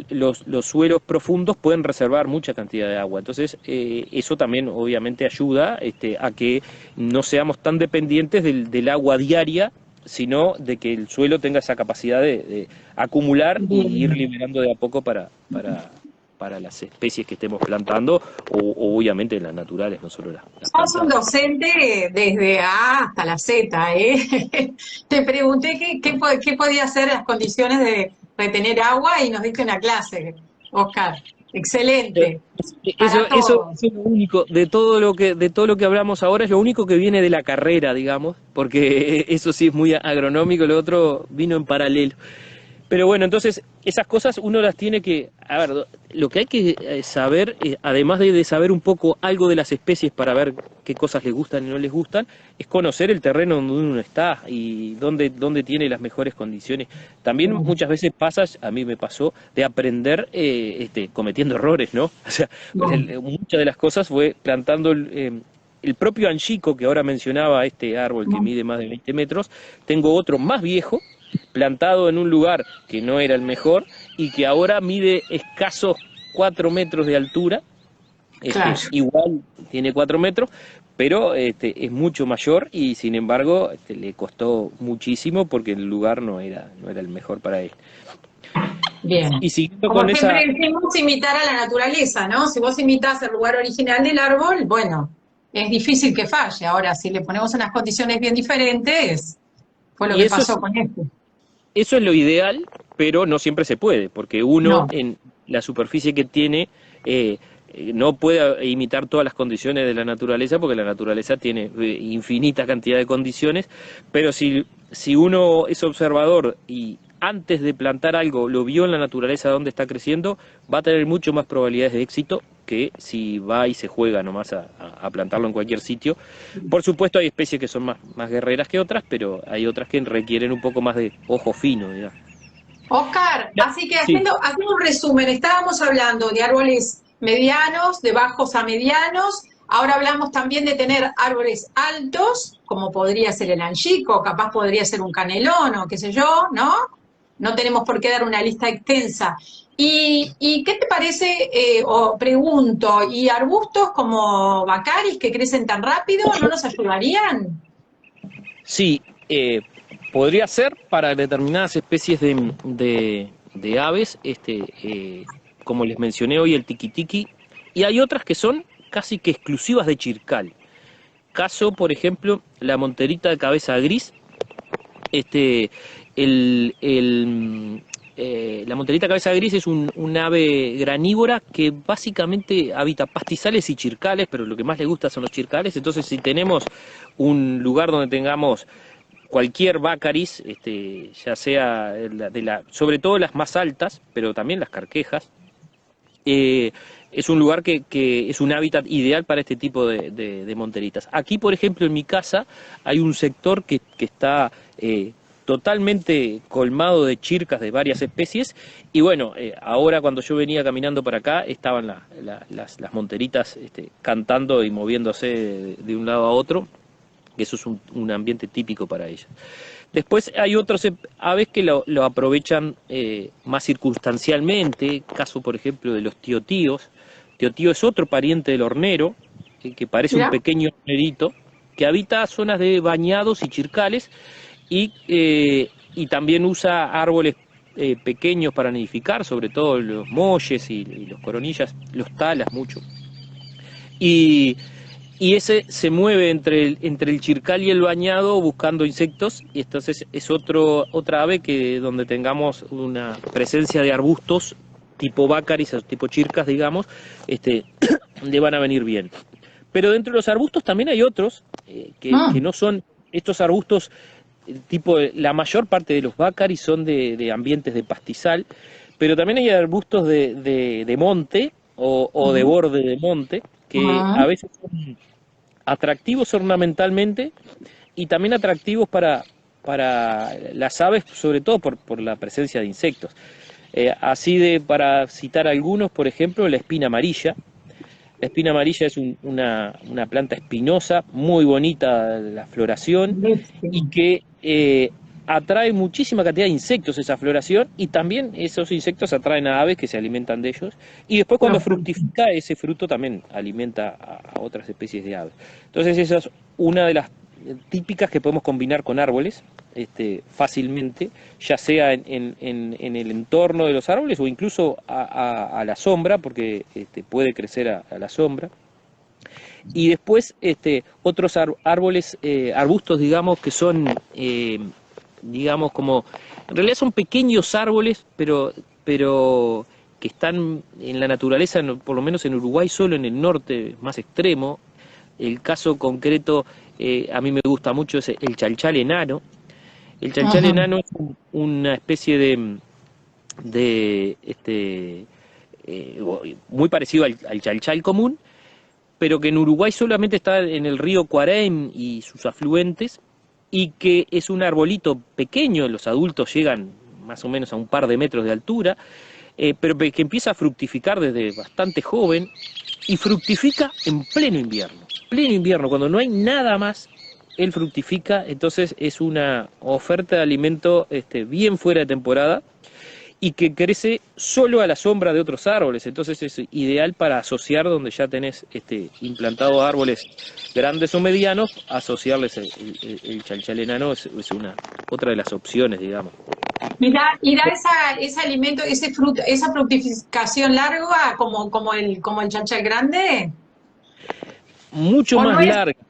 los suelos profundos pueden reservar mucha cantidad de agua. Entonces eso también obviamente ayuda a que no seamos tan dependientes del agua diaria, sino de que el suelo tenga esa capacidad de acumular y ir liberando de a poco para las especies que estemos plantando, o obviamente las naturales, no solo las plantadas.
Sos un docente desde A hasta la Z, ¿eh? Te pregunté qué podía ser las condiciones de retener agua y nos diste una clase, Oscar. Excelente.
Eso es lo único, de todo lo que hablamos ahora, es lo único que viene de la carrera, digamos, porque eso sí es muy agronómico, lo otro vino en paralelo. Pero bueno, entonces esas cosas uno las tiene que, a ver, lo que hay que saber, además de saber un poco algo de las especies para ver qué cosas les gustan y no les gustan, es conocer el terreno donde uno está y dónde tiene las mejores condiciones. También muchas veces pasa, a mí me pasó, de aprender cometiendo errores, ¿no? O sea, muchas de las cosas fue plantando el propio angico, que ahora mencionaba, este árbol que mide más de 20 metros, tengo otro más viejo, plantado en un lugar que no era el mejor y que ahora mide escasos 4 metros de altura,
Claro.
igual tiene 4 metros, pero es mucho mayor y sin embargo le costó muchísimo porque el lugar no era el mejor para él.
Bien.
Y siguiendo
Como
con
siempre
esa...
decimos, imitar a la naturaleza, ¿no? Si vos imitás el lugar original del árbol, bueno, es difícil que falle. Ahora, si le ponemos unas condiciones bien diferentes, fue lo
Y
que
eso
pasó con este.
eso es lo ideal, pero no siempre se puede, porque uno
No.
en la superficie que tiene no puede imitar todas las condiciones de la naturaleza, porque la naturaleza tiene infinita cantidad de condiciones, pero si uno es observador y antes de plantar algo lo vio en la naturaleza donde está creciendo, va a tener mucho más probabilidades de éxito que si va y se juega nomás a plantarlo en cualquier sitio. Por supuesto hay especies que son más guerreras que otras, pero hay otras que requieren un poco más de ojo fino, digamos.
Oscar, así que
Sí,
haciendo un resumen, estábamos hablando de árboles medianos, de bajos a medianos, ahora hablamos también de tener árboles altos, como podría ser el angico, capaz podría ser un canelón o qué sé yo, ¿no? No tenemos por qué dar una lista extensa. ¿Y qué te parece, o pregunto, y arbustos como Baccaris que crecen tan rápido, no nos ayudarían?
sí, podría ser para determinadas especies de aves, como les mencioné hoy, el tiquitiqui, y hay otras que son casi que exclusivas de Chircal. Caso, por ejemplo, la monterita de cabeza gris, este, la monterita de cabeza gris es un ave granívora que básicamente habita pastizales y chircales, pero lo que más le gusta son los chircales. Entonces, si tenemos un lugar donde tengamos cualquier Baccaris, ya sea sobre todo las más altas, pero también las carquejas, es un lugar que es un hábitat ideal para este tipo de monteritas. Aquí, por ejemplo, en mi casa hay un sector que está totalmente colmado de chircas de varias especies y bueno, ahora cuando yo venía caminando para acá estaban las monteritas cantando y moviéndose de un lado a otro, que eso es un ambiente típico para ellas. Después hay otros aves que lo aprovechan más circunstancialmente, caso por ejemplo de los tiotíos. Tiotío es otro pariente del hornero, que parece un
Mirá.
pequeño hornerito, que habita zonas de bañados y chircales y también usa árboles pequeños para nidificar, sobre todo los molles y los coronillas, los talas mucho. Y, y ese se mueve entre el chircal y el bañado buscando insectos, y entonces es otra ave que donde tengamos una presencia de arbustos tipo bácaris o tipo chircas, digamos, le van a venir bien. Pero dentro de los arbustos también hay otros que no son estos arbustos tipo, la mayor parte de los bácaris son de ambientes de pastizal, pero también hay arbustos de monte o de borde de monte que a veces son atractivos ornamentalmente y también atractivos para las aves, sobre todo por la presencia de insectos. Para citar algunos, por ejemplo, la espina amarilla. La espina amarilla es una planta espinosa, muy bonita la floración, y que atrae muchísima cantidad de insectos esa floración, y también esos insectos atraen a aves que se alimentan de ellos, y después cuando fructifica ese fruto también alimenta a otras especies de aves. Entonces esa es una de las típicas que podemos combinar con árboles fácilmente, ya sea en el entorno de los árboles o incluso a la sombra, porque puede crecer a la sombra. Y después otros árboles, arbustos, digamos, que son, digamos, como, en realidad son pequeños árboles, pero que están en la naturaleza, por lo menos en Uruguay, solo en el norte más extremo. El caso concreto, a mí me gusta mucho, es el chalchal enano. El chalchal enano es una especie de muy parecido al chalchal común, pero que en Uruguay solamente está en el río Cuarem y sus afluentes, y que es un arbolito pequeño, los adultos llegan más o menos a un par de metros de altura, pero que empieza a fructificar desde bastante joven, y fructifica en pleno invierno, cuando no hay nada más, él fructifica. Entonces es una oferta de alimento bien fuera de temporada, y que crece solo a la sombra de otros árboles. Entonces es ideal para asociar donde ya tenés implantados árboles grandes o medianos, asociarles el chalchal enano es una otra de las opciones, digamos.
Y da ese alimento, ese fruto, esa fructificación larga como el chanchal grande,
Mucho
¿o no
más
es?
larga.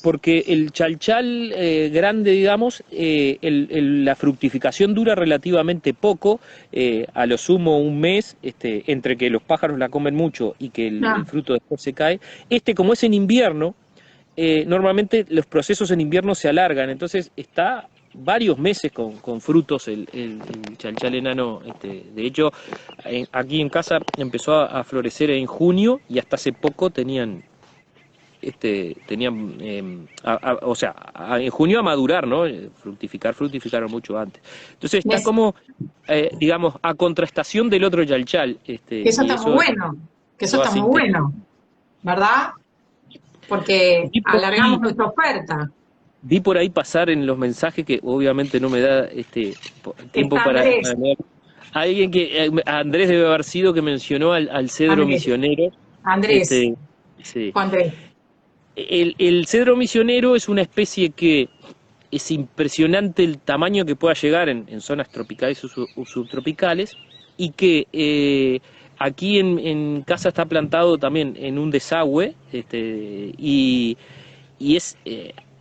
Porque el chalchal grande, digamos, la fructificación dura relativamente poco, a lo sumo un mes, entre que los pájaros la comen mucho y que el
No.
fruto después se cae. Como es en invierno, normalmente los procesos en invierno se alargan, entonces está varios meses con frutos el chalchal enano. De hecho, aquí en casa empezó a florecer en junio, y hasta hace poco tenían, o sea, en junio a madurar, ¿no? Fructificaron mucho antes. Entonces está
Es-
como, digamos, a contrastación del otro yalchal,
que eso
y
está muy
eso
bueno, que eso
lo
está
hace
muy
interesante.
bueno, ¿verdad? Porque
Vi por
alargamos
ahí,
nuestra oferta.
vi por ahí pasar en los mensajes, que obviamente no me da tiempo
Está
para
Andrés,
leer. Alguien Andrés debe haber sido, que mencionó al cedro
Andrés,
misionero.
Andrés,
este, sí.
Juan Andrés.
El cedro misionero es una especie que es impresionante el tamaño que pueda llegar en zonas tropicales o subtropicales, y que aquí en casa está plantado también en un desagüe,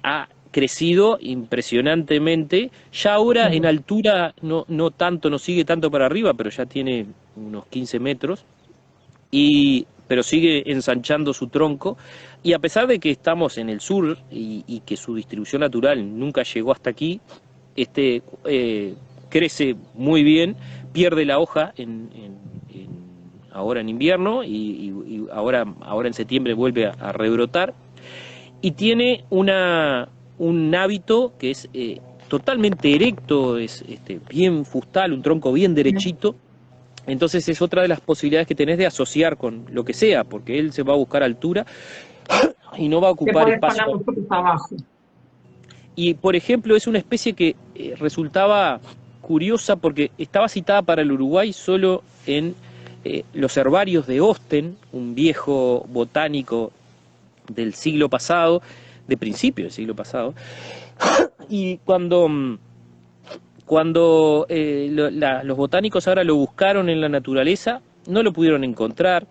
ha crecido impresionantemente. Ya ahora en altura no tanto, no sigue tanto para arriba, pero ya tiene unos 15 metros, pero sigue ensanchando su tronco, y a pesar de que estamos en el sur, y que su distribución natural nunca llegó hasta aquí, crece muy bien, pierde la hoja ahora en invierno, y ahora en septiembre vuelve a rebrotar, y tiene un hábito que es totalmente erecto, es bien fustal, un tronco bien derechito. Entonces es otra de las posibilidades que tenés de asociar con lo que sea, porque él se va a buscar altura y no va a
Te
ocupar
podés poner
espacio.
nosotros abajo.
Y por ejemplo es una especie que resultaba curiosa, porque estaba citada para el Uruguay solo en los herbarios de Osten, un viejo botánico del siglo pasado, de principio del siglo pasado. Y cuando los botánicos ahora lo buscaron en la naturaleza, no lo pudieron encontrar,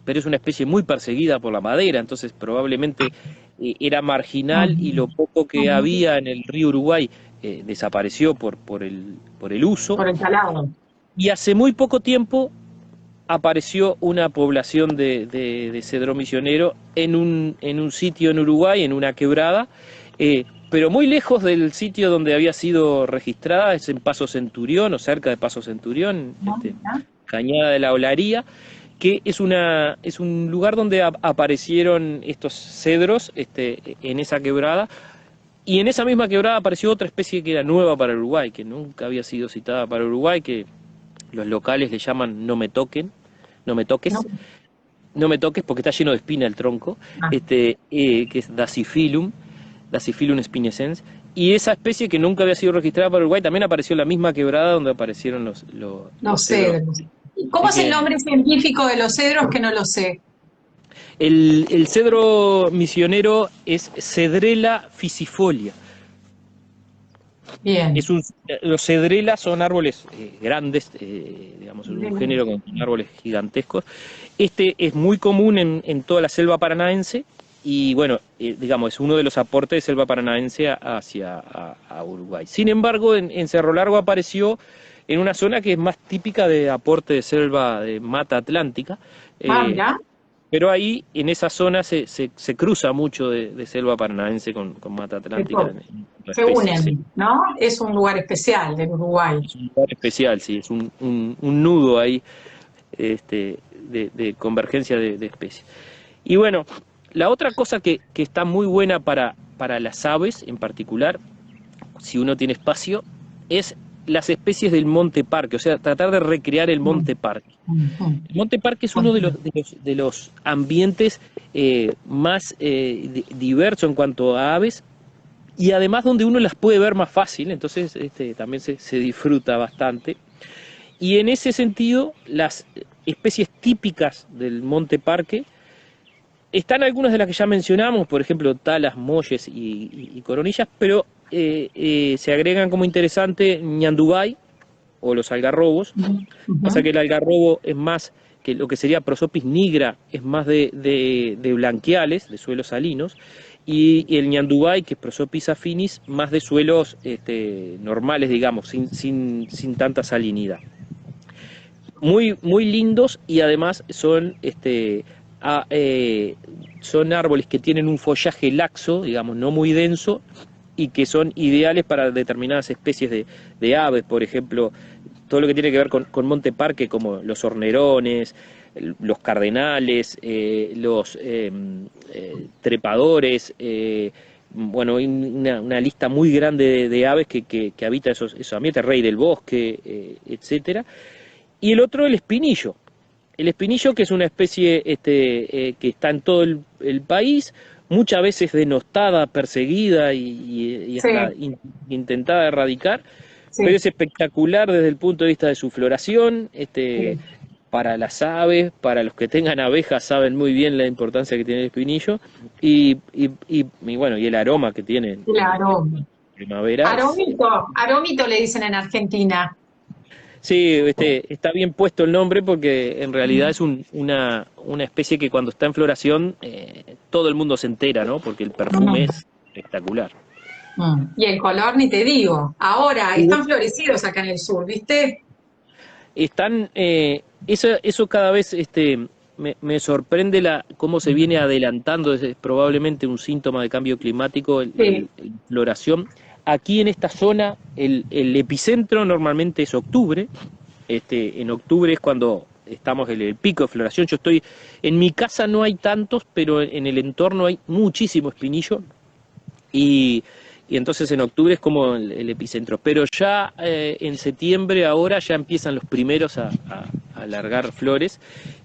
pero es una especie muy perseguida por la madera, entonces probablemente era marginal, y lo poco que había en el río Uruguay desapareció por el uso.
Por el calado.
Y hace muy poco tiempo apareció una población de cedro misionero en un sitio en Uruguay, en una quebrada, pero muy lejos del sitio donde había sido registrada, es en Paso Centurión, o cerca de Paso Centurión,
¿No? ¿Ya?
Cañada de la Olaría, que es un lugar donde aparecieron estos cedros, en esa quebrada. Y en esa misma quebrada apareció otra especie que era nueva para Uruguay, que nunca había sido citada para Uruguay, que los locales le llaman no me toquen, no me
¿No?
toques, no me toques, porque está lleno de espina el tronco,
Ah,
que es Dasyphilum spinescens. Y esa especie, que nunca había sido registrada para Uruguay, también apareció en la misma quebrada donde aparecieron los
los
cedros.
cedros. ¿Y cómo
Así
es el
que
nombre científico de los cedros que no lo sé?
el cedro misionero es Cedrela fisifolia.
Bien.
Los cedrelas son árboles grandes, digamos, es un género con árboles gigantescos. Este es muy común en toda la selva paranaense, y bueno, digamos, es uno de los aportes de selva paranaense a Uruguay. Sin embargo, en Cerro Largo apareció en una zona que es más típica de aporte de selva de mata atlántica.
Ah,
eh,
mirá.
Pero ahí, en esa zona, se cruza mucho de selva paranaense con Mata Atlántica en la
Se
especie, sí.
unen, ¿no? Es un lugar especial del Uruguay.
Es un lugar especial, sí, es un nudo ahí de convergencia de especies. Y bueno, la otra cosa que está muy buena para las aves en particular, si uno tiene espacio, es las especies del monte parque, o sea, tratar de recrear el monte parque. El monte parque es uno de los ambientes más diversos en cuanto a aves y además donde uno las puede ver más fácil, entonces también se disfruta bastante. Y en ese sentido, las especies típicas del monte parque están algunas de las que ya mencionamos, por ejemplo, talas, molles y coronillas, pero se agregan como interesante ñandubay o los algarrobos. Pasa que el algarrobo es más que lo que sería Prosopis nigra, es más de blanqueales, de suelos salinos, y el ñandubay, que es Prosopis affinis, más de suelos normales, digamos, sin tanta salinidad. Muy, muy lindos y además son árboles que tienen un follaje laxo, digamos, no muy denso, y que son ideales para determinadas especies de aves, por ejemplo, todo lo que tiene que ver con monte parque, como los hornerones, los cardenales, los trepadores, bueno, hay una lista muy grande de aves que habita esos ambientes, rey del bosque, etcétera. Y el otro, el espinillo. El espinillo, que es una especie que está en todo el país, muchas veces denostada, perseguida y hasta intentada erradicar, pero es espectacular desde el punto de vista de su floración, para las aves, para los que tengan abejas saben muy bien la importancia que tiene el espinillo, y bueno, y el aroma que tiene
El aroma.
primavera.
Aromito le dicen en Argentina.
Sí, está bien puesto el nombre porque en realidad es una especie que cuando está en floración todo el mundo se entera, ¿no? Porque el perfume es espectacular.
Y el color ni te digo. Ahora, están florecidos acá en el sur, ¿viste?
Están, eso cada vez me sorprende cómo se viene adelantando, es probablemente un síntoma de cambio climático, la floración. Aquí en esta zona el epicentro normalmente es octubre, en octubre es cuando estamos en el pico de floración. En mi casa no hay tantos, pero en el entorno hay muchísimo espinillo y entonces en octubre es como el epicentro. Pero ya en septiembre ahora ya empiezan los primeros a largar flores.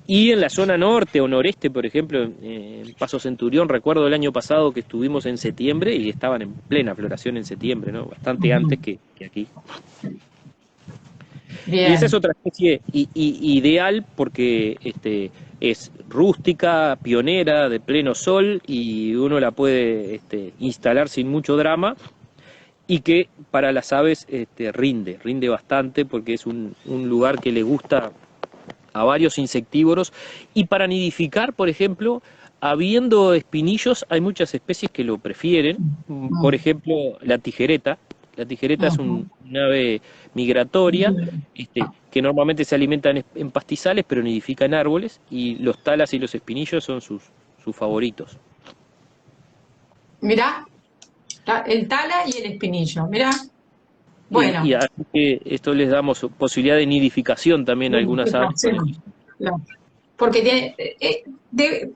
Y en la zona norte o noreste, por ejemplo, en Paso Centurión, recuerdo el año pasado que estuvimos en septiembre y estaban en plena floración en septiembre, ¿no? Bastante antes que aquí.
Bien.
Y esa es otra especie ideal porque es rústica, pionera, de pleno sol y uno la puede instalar sin mucho drama y que para las aves rinde bastante porque es un lugar que le gusta a varios insectívoros y para nidificar, por ejemplo, habiendo espinillos hay muchas especies que lo prefieren, por ejemplo la tijereta. La tijereta es un ave migratoria que normalmente se alimenta en pastizales, pero nidifica en árboles, y los talas y los espinillos son sus favoritos.
Mirá, el tala y el espinillo, mirá. Bueno.
Y así que esto les damos posibilidad de nidificación también a algunas aves.
Claro. Porque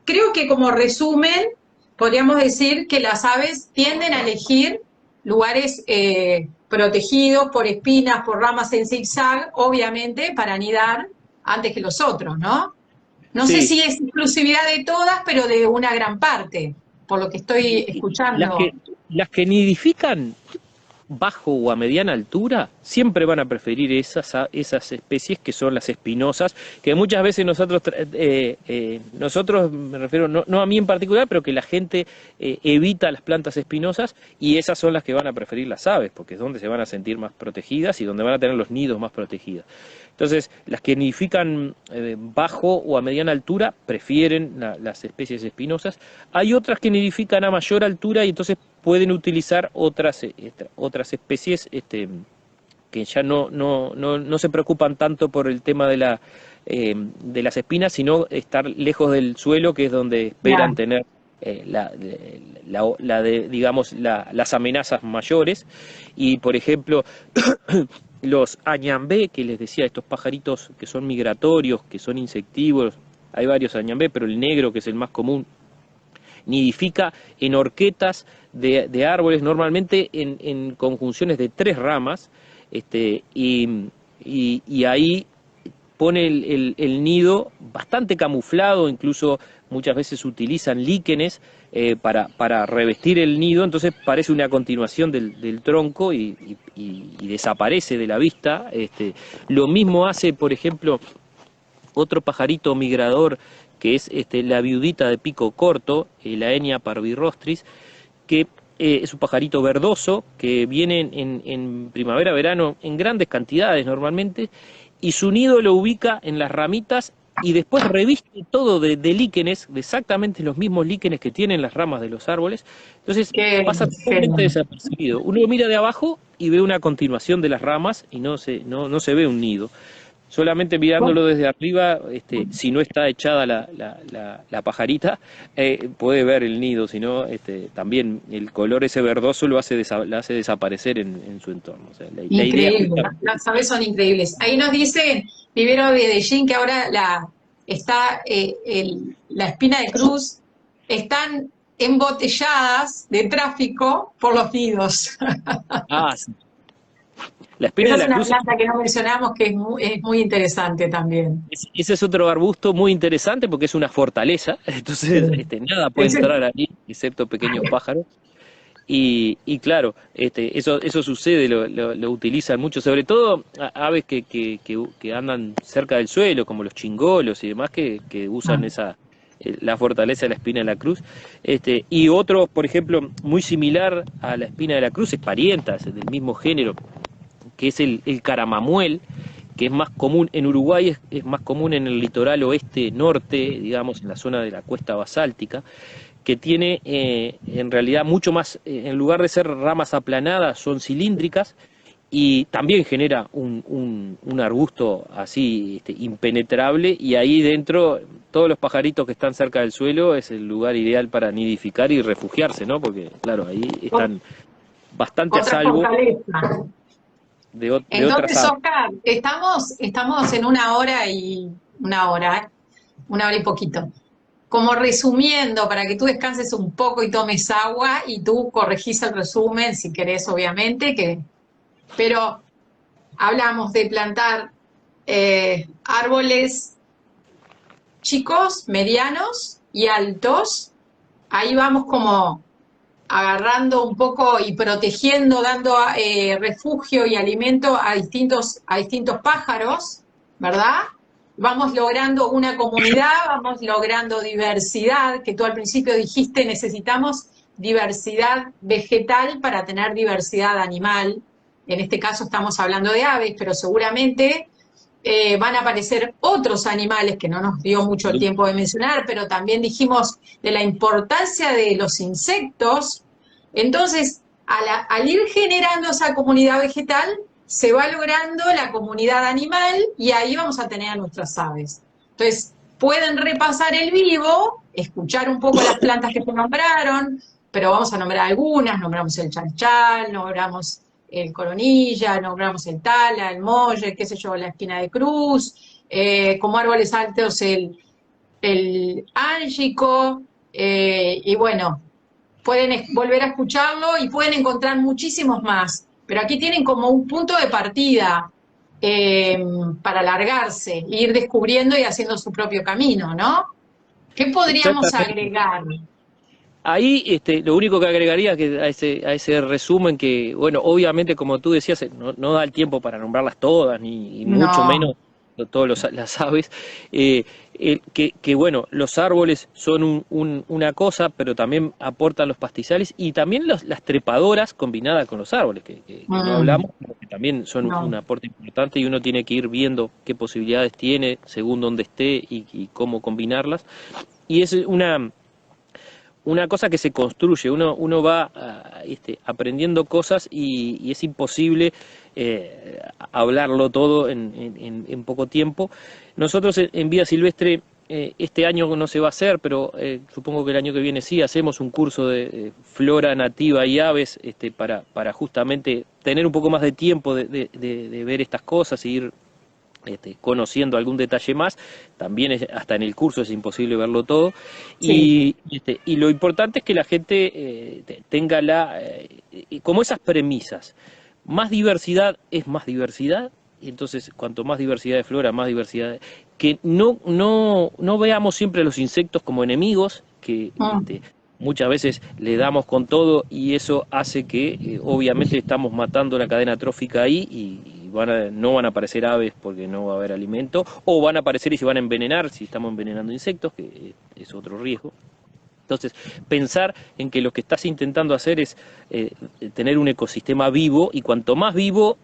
creo que como resumen, podríamos decir que las aves tienden a elegir lugares protegidos por espinas, por ramas en zigzag, obviamente, para anidar antes que los otros, ¿no? No sé si es exclusividad de todas, pero de una gran parte, por lo que estoy escuchando.
Las que nidifican bajo o a mediana altura, siempre van a preferir esas especies que son las espinosas, que muchas veces nosotros, me refiero, no a mí en particular, pero que la gente evita las plantas espinosas y esas son las que van a preferir las aves, porque es donde se van a sentir más protegidas y donde van a tener los nidos más protegidos. Entonces, las que nidifican bajo o a mediana altura prefieren las especies espinosas. Hay otras que nidifican a mayor altura y entonces pueden utilizar otras especies que ya no se preocupan tanto por el tema de las espinas, sino estar lejos del suelo, que es donde esperan
Claro.
tener digamos, las amenazas mayores. Y, por ejemplo, los añambé, que les decía, estos pajaritos que son migratorios, que son insectívoros, hay varios añambé, pero el negro, que es el más común, nidifica en horquetas de árboles, normalmente en conjunciones de 3 ramas, y ahí pone el nido bastante camuflado, incluso muchas veces utilizan líquenes para revestir el nido, entonces parece una continuación del tronco y desaparece de la vista. Lo mismo hace, por ejemplo, otro pajarito migrador, que es la viudita de pico corto, la Enia parvirostris, que es un pajarito verdoso que viene en primavera, verano, en grandes cantidades normalmente, y su nido lo ubica en las ramitas y después reviste todo de líquenes, de exactamente los mismos líquenes que tienen las ramas de los árboles. Entonces
Qué
pasa totalmente
genial.
desapercibido. Uno mira de abajo y ve una continuación de las ramas y no se ve un nido. Solamente mirándolo desde arriba, si no está echada la pajarita, puede ver el nido, si no, también el color ese verdoso la hace desaparecer en su entorno. O sea, la idea
Increíble,
justamente...
las aves son increíbles. Ahí nos dice Vivero de Medellín que ahora está la espina de cruz, están embotelladas de tráfico por los nidos.
Ah, sí. La espina
Esa
de
es
la
una
cruz,
planta que no mencionamos que es muy interesante también.
ese es otro arbusto muy interesante porque es una fortaleza, entonces
Sí.
nada puede
Ese-
entrar ahí, excepto pequeños pájaros. Y claro, eso sucede, lo utilizan mucho, sobre todo aves que andan cerca del suelo, como los chingolos y demás, que usan la fortaleza de la espina de la cruz. Y otro, por ejemplo, muy similar a la espina de la cruz, es parienta, es del mismo género, que es el caramamuel, que es más común en Uruguay, es más común en el litoral oeste norte, digamos, en la zona de la cuesta basáltica, que tiene en realidad mucho más, en lugar de ser ramas aplanadas, son cilíndricas, y también genera un arbusto así impenetrable, y ahí dentro todos los pajaritos que están cerca del suelo es el lugar ideal para nidificar y refugiarse, ¿no? Porque claro, ahí están bastante a
Otra
salvo
fortaleza.
de otras
Entonces,
aves.
Oscar, estamos en una hora y poquito. Como resumiendo, para que tú descanses un poco y tomes agua y tú corregís el resumen si querés, obviamente, pero hablamos de plantar árboles chicos, medianos y altos. Ahí vamos como agarrando un poco y protegiendo, dando refugio y alimento a distintos pájaros, ¿verdad? Vamos logrando una comunidad, vamos logrando diversidad, que tú al principio dijiste necesitamos diversidad vegetal para tener diversidad animal. En este caso estamos hablando de aves, pero seguramente van a aparecer otros animales que no nos dio mucho el tiempo de mencionar, pero también dijimos de la importancia de los insectos. Entonces, al ir generando esa comunidad vegetal, se va logrando la comunidad animal y ahí vamos a tener a nuestras aves. Entonces, pueden repasar el vivo, escuchar un poco las plantas que se nombraron, pero vamos a nombrar algunas, nombramos el chanchal, nombramos el coronilla, nombramos el tala, el molle, qué sé yo, la espina de cruz, como árboles altos el ángico, y bueno, pueden volver a escucharlo y pueden encontrar muchísimos más, pero aquí tienen como un punto de partida eh, para alargarse, e ir descubriendo y haciendo su propio camino, ¿no? ¿Qué podríamos
Exactamente.
agregar?
Ahí lo único que agregaría que a ese resumen que, bueno, obviamente como tú decías, no da el tiempo para nombrarlas todas, ni y mucho
No,
menos todas las aves, bueno, los árboles son una cosa, pero también aportan los pastizales y también las trepadoras combinadas con los árboles, que no hablamos, pero que también son un
no.
aporte importante y uno tiene que ir viendo qué posibilidades tiene según dónde esté y cómo combinarlas. Y es una cosa que se construye, uno va aprendiendo cosas y es imposible hablarlo todo en poco tiempo. Nosotros en Vida Silvestre este año no se va a hacer, pero supongo que el año que viene sí, hacemos un curso de flora nativa y aves para justamente tener un poco más de tiempo de ver estas cosas y ir conociendo algún detalle más. También hasta en el curso es imposible verlo todo.
Sí.
Y lo importante es que la gente tenga como esas premisas. Más diversidad es más diversidad, y entonces cuanto más diversidad de flora, más diversidad. Que no veamos siempre a los insectos como enemigos, que
Mm.
muchas veces le damos con todo y eso hace que obviamente estamos matando la cadena trófica ahí y no van a aparecer aves porque no va a haber alimento, o van a aparecer y se van a envenenar si estamos envenenando insectos, que es otro riesgo. Entonces, pensar en que lo que estás intentando hacer es tener un ecosistema vivo, y cuanto más vivo,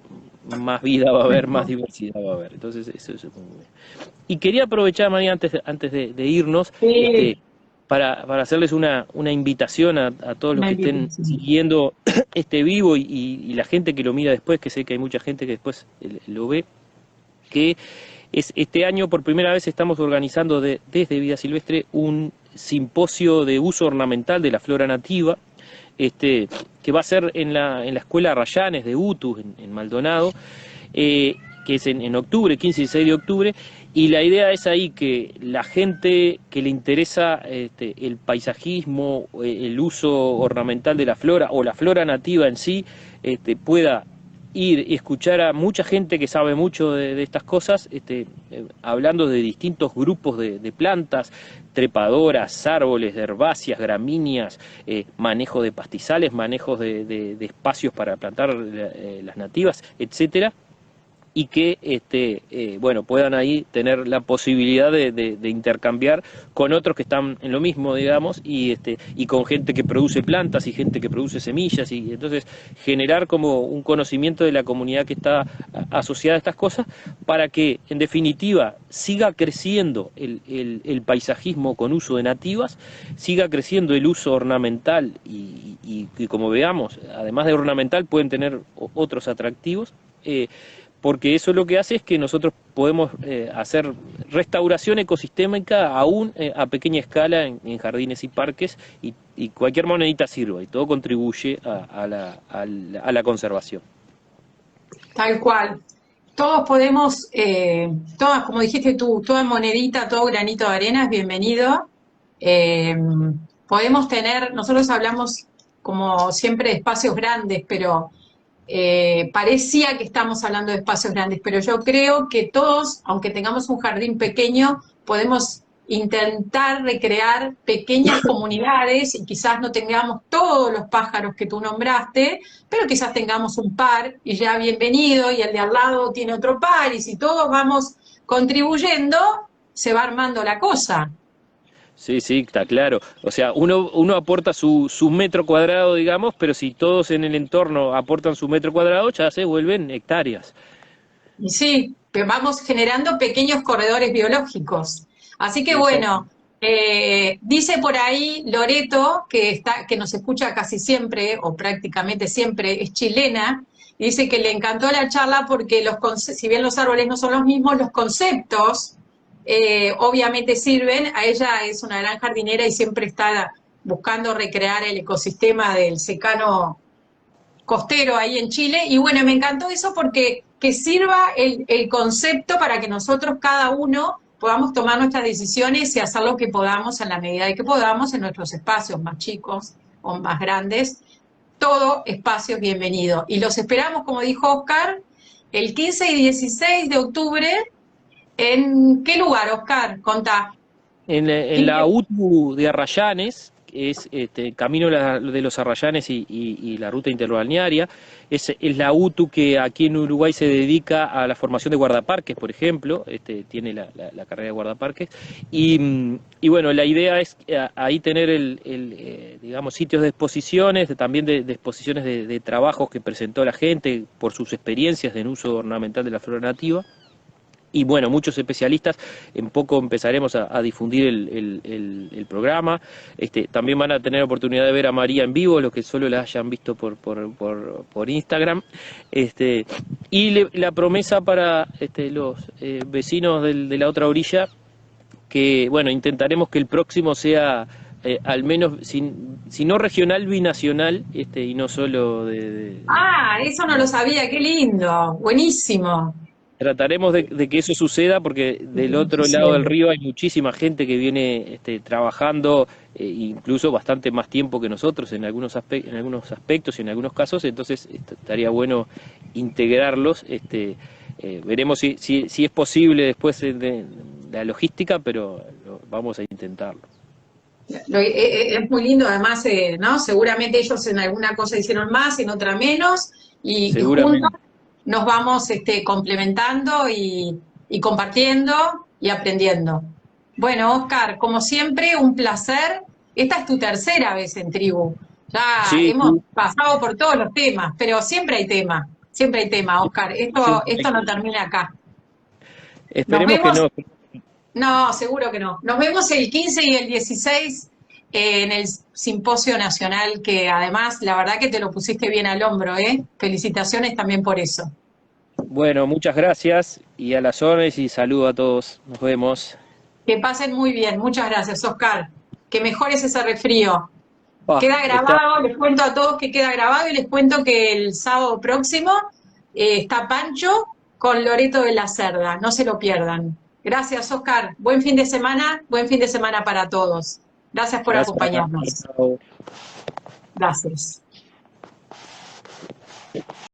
más vida va a haber, más diversidad va a haber. Entonces, eso es muy bien. Y quería aprovechar, María, antes de irnos,
Sí,
para hacerles una invitación a todos los
una
que estén
invitación.
siguiendo este vivo y la gente que lo mira después, que sé que hay mucha gente que después lo ve, que este año por primera vez estamos organizando desde Vida Silvestre un simposio de uso ornamental de la flora nativa, que va a ser en la Escuela Arrayanes de UTU, en Maldonado, que es en octubre, 15 y 16 de octubre, y la idea es ahí que la gente que le interesa el paisajismo, el uso ornamental de la flora o la flora nativa en sí, pueda ir y escuchar a mucha gente que sabe mucho de estas cosas, hablando de distintos grupos de plantas, trepadoras, árboles, herbáceas, gramíneas, manejo de pastizales, manejos de espacios para plantar las nativas, etcétera, y que bueno, puedan ahí tener la posibilidad de intercambiar con otros que están en lo mismo, digamos, y con gente que produce plantas y gente que produce semillas, y entonces generar como un conocimiento de la comunidad que está asociada a estas cosas, para que en definitiva siga creciendo el paisajismo con uso de nativas, siga creciendo el uso ornamental y como veamos, además de ornamental pueden tener otros atractivos, porque eso lo que hace es que nosotros podemos hacer restauración ecosistémica aún a pequeña escala en jardines y parques, y cualquier monedita sirve y todo contribuye a la conservación.
Tal cual. Todos podemos, todas, como dijiste tú, toda monedita, todo granito de arena es bienvenido. Eh, Podemos tener, nosotros hablamos como siempre de espacios grandes, pero parecía que estamos hablando de espacios grandes, pero yo creo que todos, aunque tengamos un jardín pequeño, podemos intentar recrear pequeñas comunidades y quizás no tengamos todos los pájaros que tú nombraste, pero quizás tengamos un par y ya bienvenido, y el de al lado tiene otro par, y si todos vamos contribuyendo, se va armando la cosa.
Sí, sí, está claro. O sea, uno aporta su metro cuadrado, digamos, pero si todos en el entorno aportan su metro cuadrado, ya se vuelven hectáreas.
Y sí, vamos generando pequeños corredores biológicos. Así que
Exacto.
bueno, dice por ahí Loreto, que nos escucha casi siempre, o prácticamente siempre, es chilena, y dice que le encantó la charla porque si bien los árboles no son los mismos, los conceptos obviamente sirven. A ella es una gran jardinera y siempre está buscando recrear el ecosistema del secano costero ahí en Chile. Y bueno, me encantó eso porque que sirva el concepto para que nosotros, cada uno, podamos tomar nuestras decisiones y hacer lo que podamos en la medida de que podamos en nuestros espacios más chicos o más grandes. Todo espacio es bienvenido. Y los esperamos, como dijo Oscar, el 15 y 16 de octubre. ¿En qué lugar, Oscar? Contá.
En la UTU de Arrayanes, que es Camino de los Arrayanes y la ruta interbalnearia, es la UTU que aquí en Uruguay se dedica a la formación de guardaparques, por ejemplo, tiene la carrera de guardaparques, y bueno, la idea es ahí tener digamos, sitios de exposiciones, también de exposiciones de trabajos que presentó la gente por sus experiencias en uso ornamental de la flora nativa, y bueno, muchos especialistas. En poco empezaremos a difundir el programa. También van a tener oportunidad de ver a María en vivo, los que solo la hayan visto por Instagram. La promesa para los vecinos de la otra orilla, que bueno, intentaremos que el próximo sea al menos, si no regional, binacional, y no solo
Ah, eso no lo sabía, qué lindo, buenísimo.
Trataremos de que eso suceda, porque del otro lado del río hay muchísima gente que viene trabajando, incluso bastante más tiempo que nosotros en algunos aspectos y en algunos casos. Entonces estaría bueno integrarlos. Veremos si es posible después de la logística, pero vamos a intentarlo.
Es muy lindo, además, ¿no? Seguramente ellos en alguna cosa hicieron más, en otra menos, y juntos
Seguramente.
nos vamos complementando y compartiendo y aprendiendo. Bueno, Oscar, como siempre, un placer. Esta es tu tercera vez en Tribu. Ya
Sí,
hemos
sí,
pasado por todos los temas, pero siempre hay tema, Oscar. Esto no
sí.
termina acá. Nos
Esperemos que
vemos.
no.
No, seguro que no. Nos vemos el 15 y el 16 en el Simposio Nacional, que además, la verdad que te lo pusiste bien al hombro, ¿eh? Felicitaciones también por eso.
Bueno, muchas gracias y a las órdenes, y saludo a todos. Nos vemos.
Que pasen muy bien. Muchas gracias, Oscar. Que mejores ese resfrío. Queda
Está.
grabado, les cuento a todos que queda grabado y les cuento que el sábado próximo está Pancho con Loreto de la Cerda. No se lo pierdan. Gracias, Oscar. Buen fin de semana para todos. Gracias por
Gracias.
acompañarnos.
Chao.
Gracias.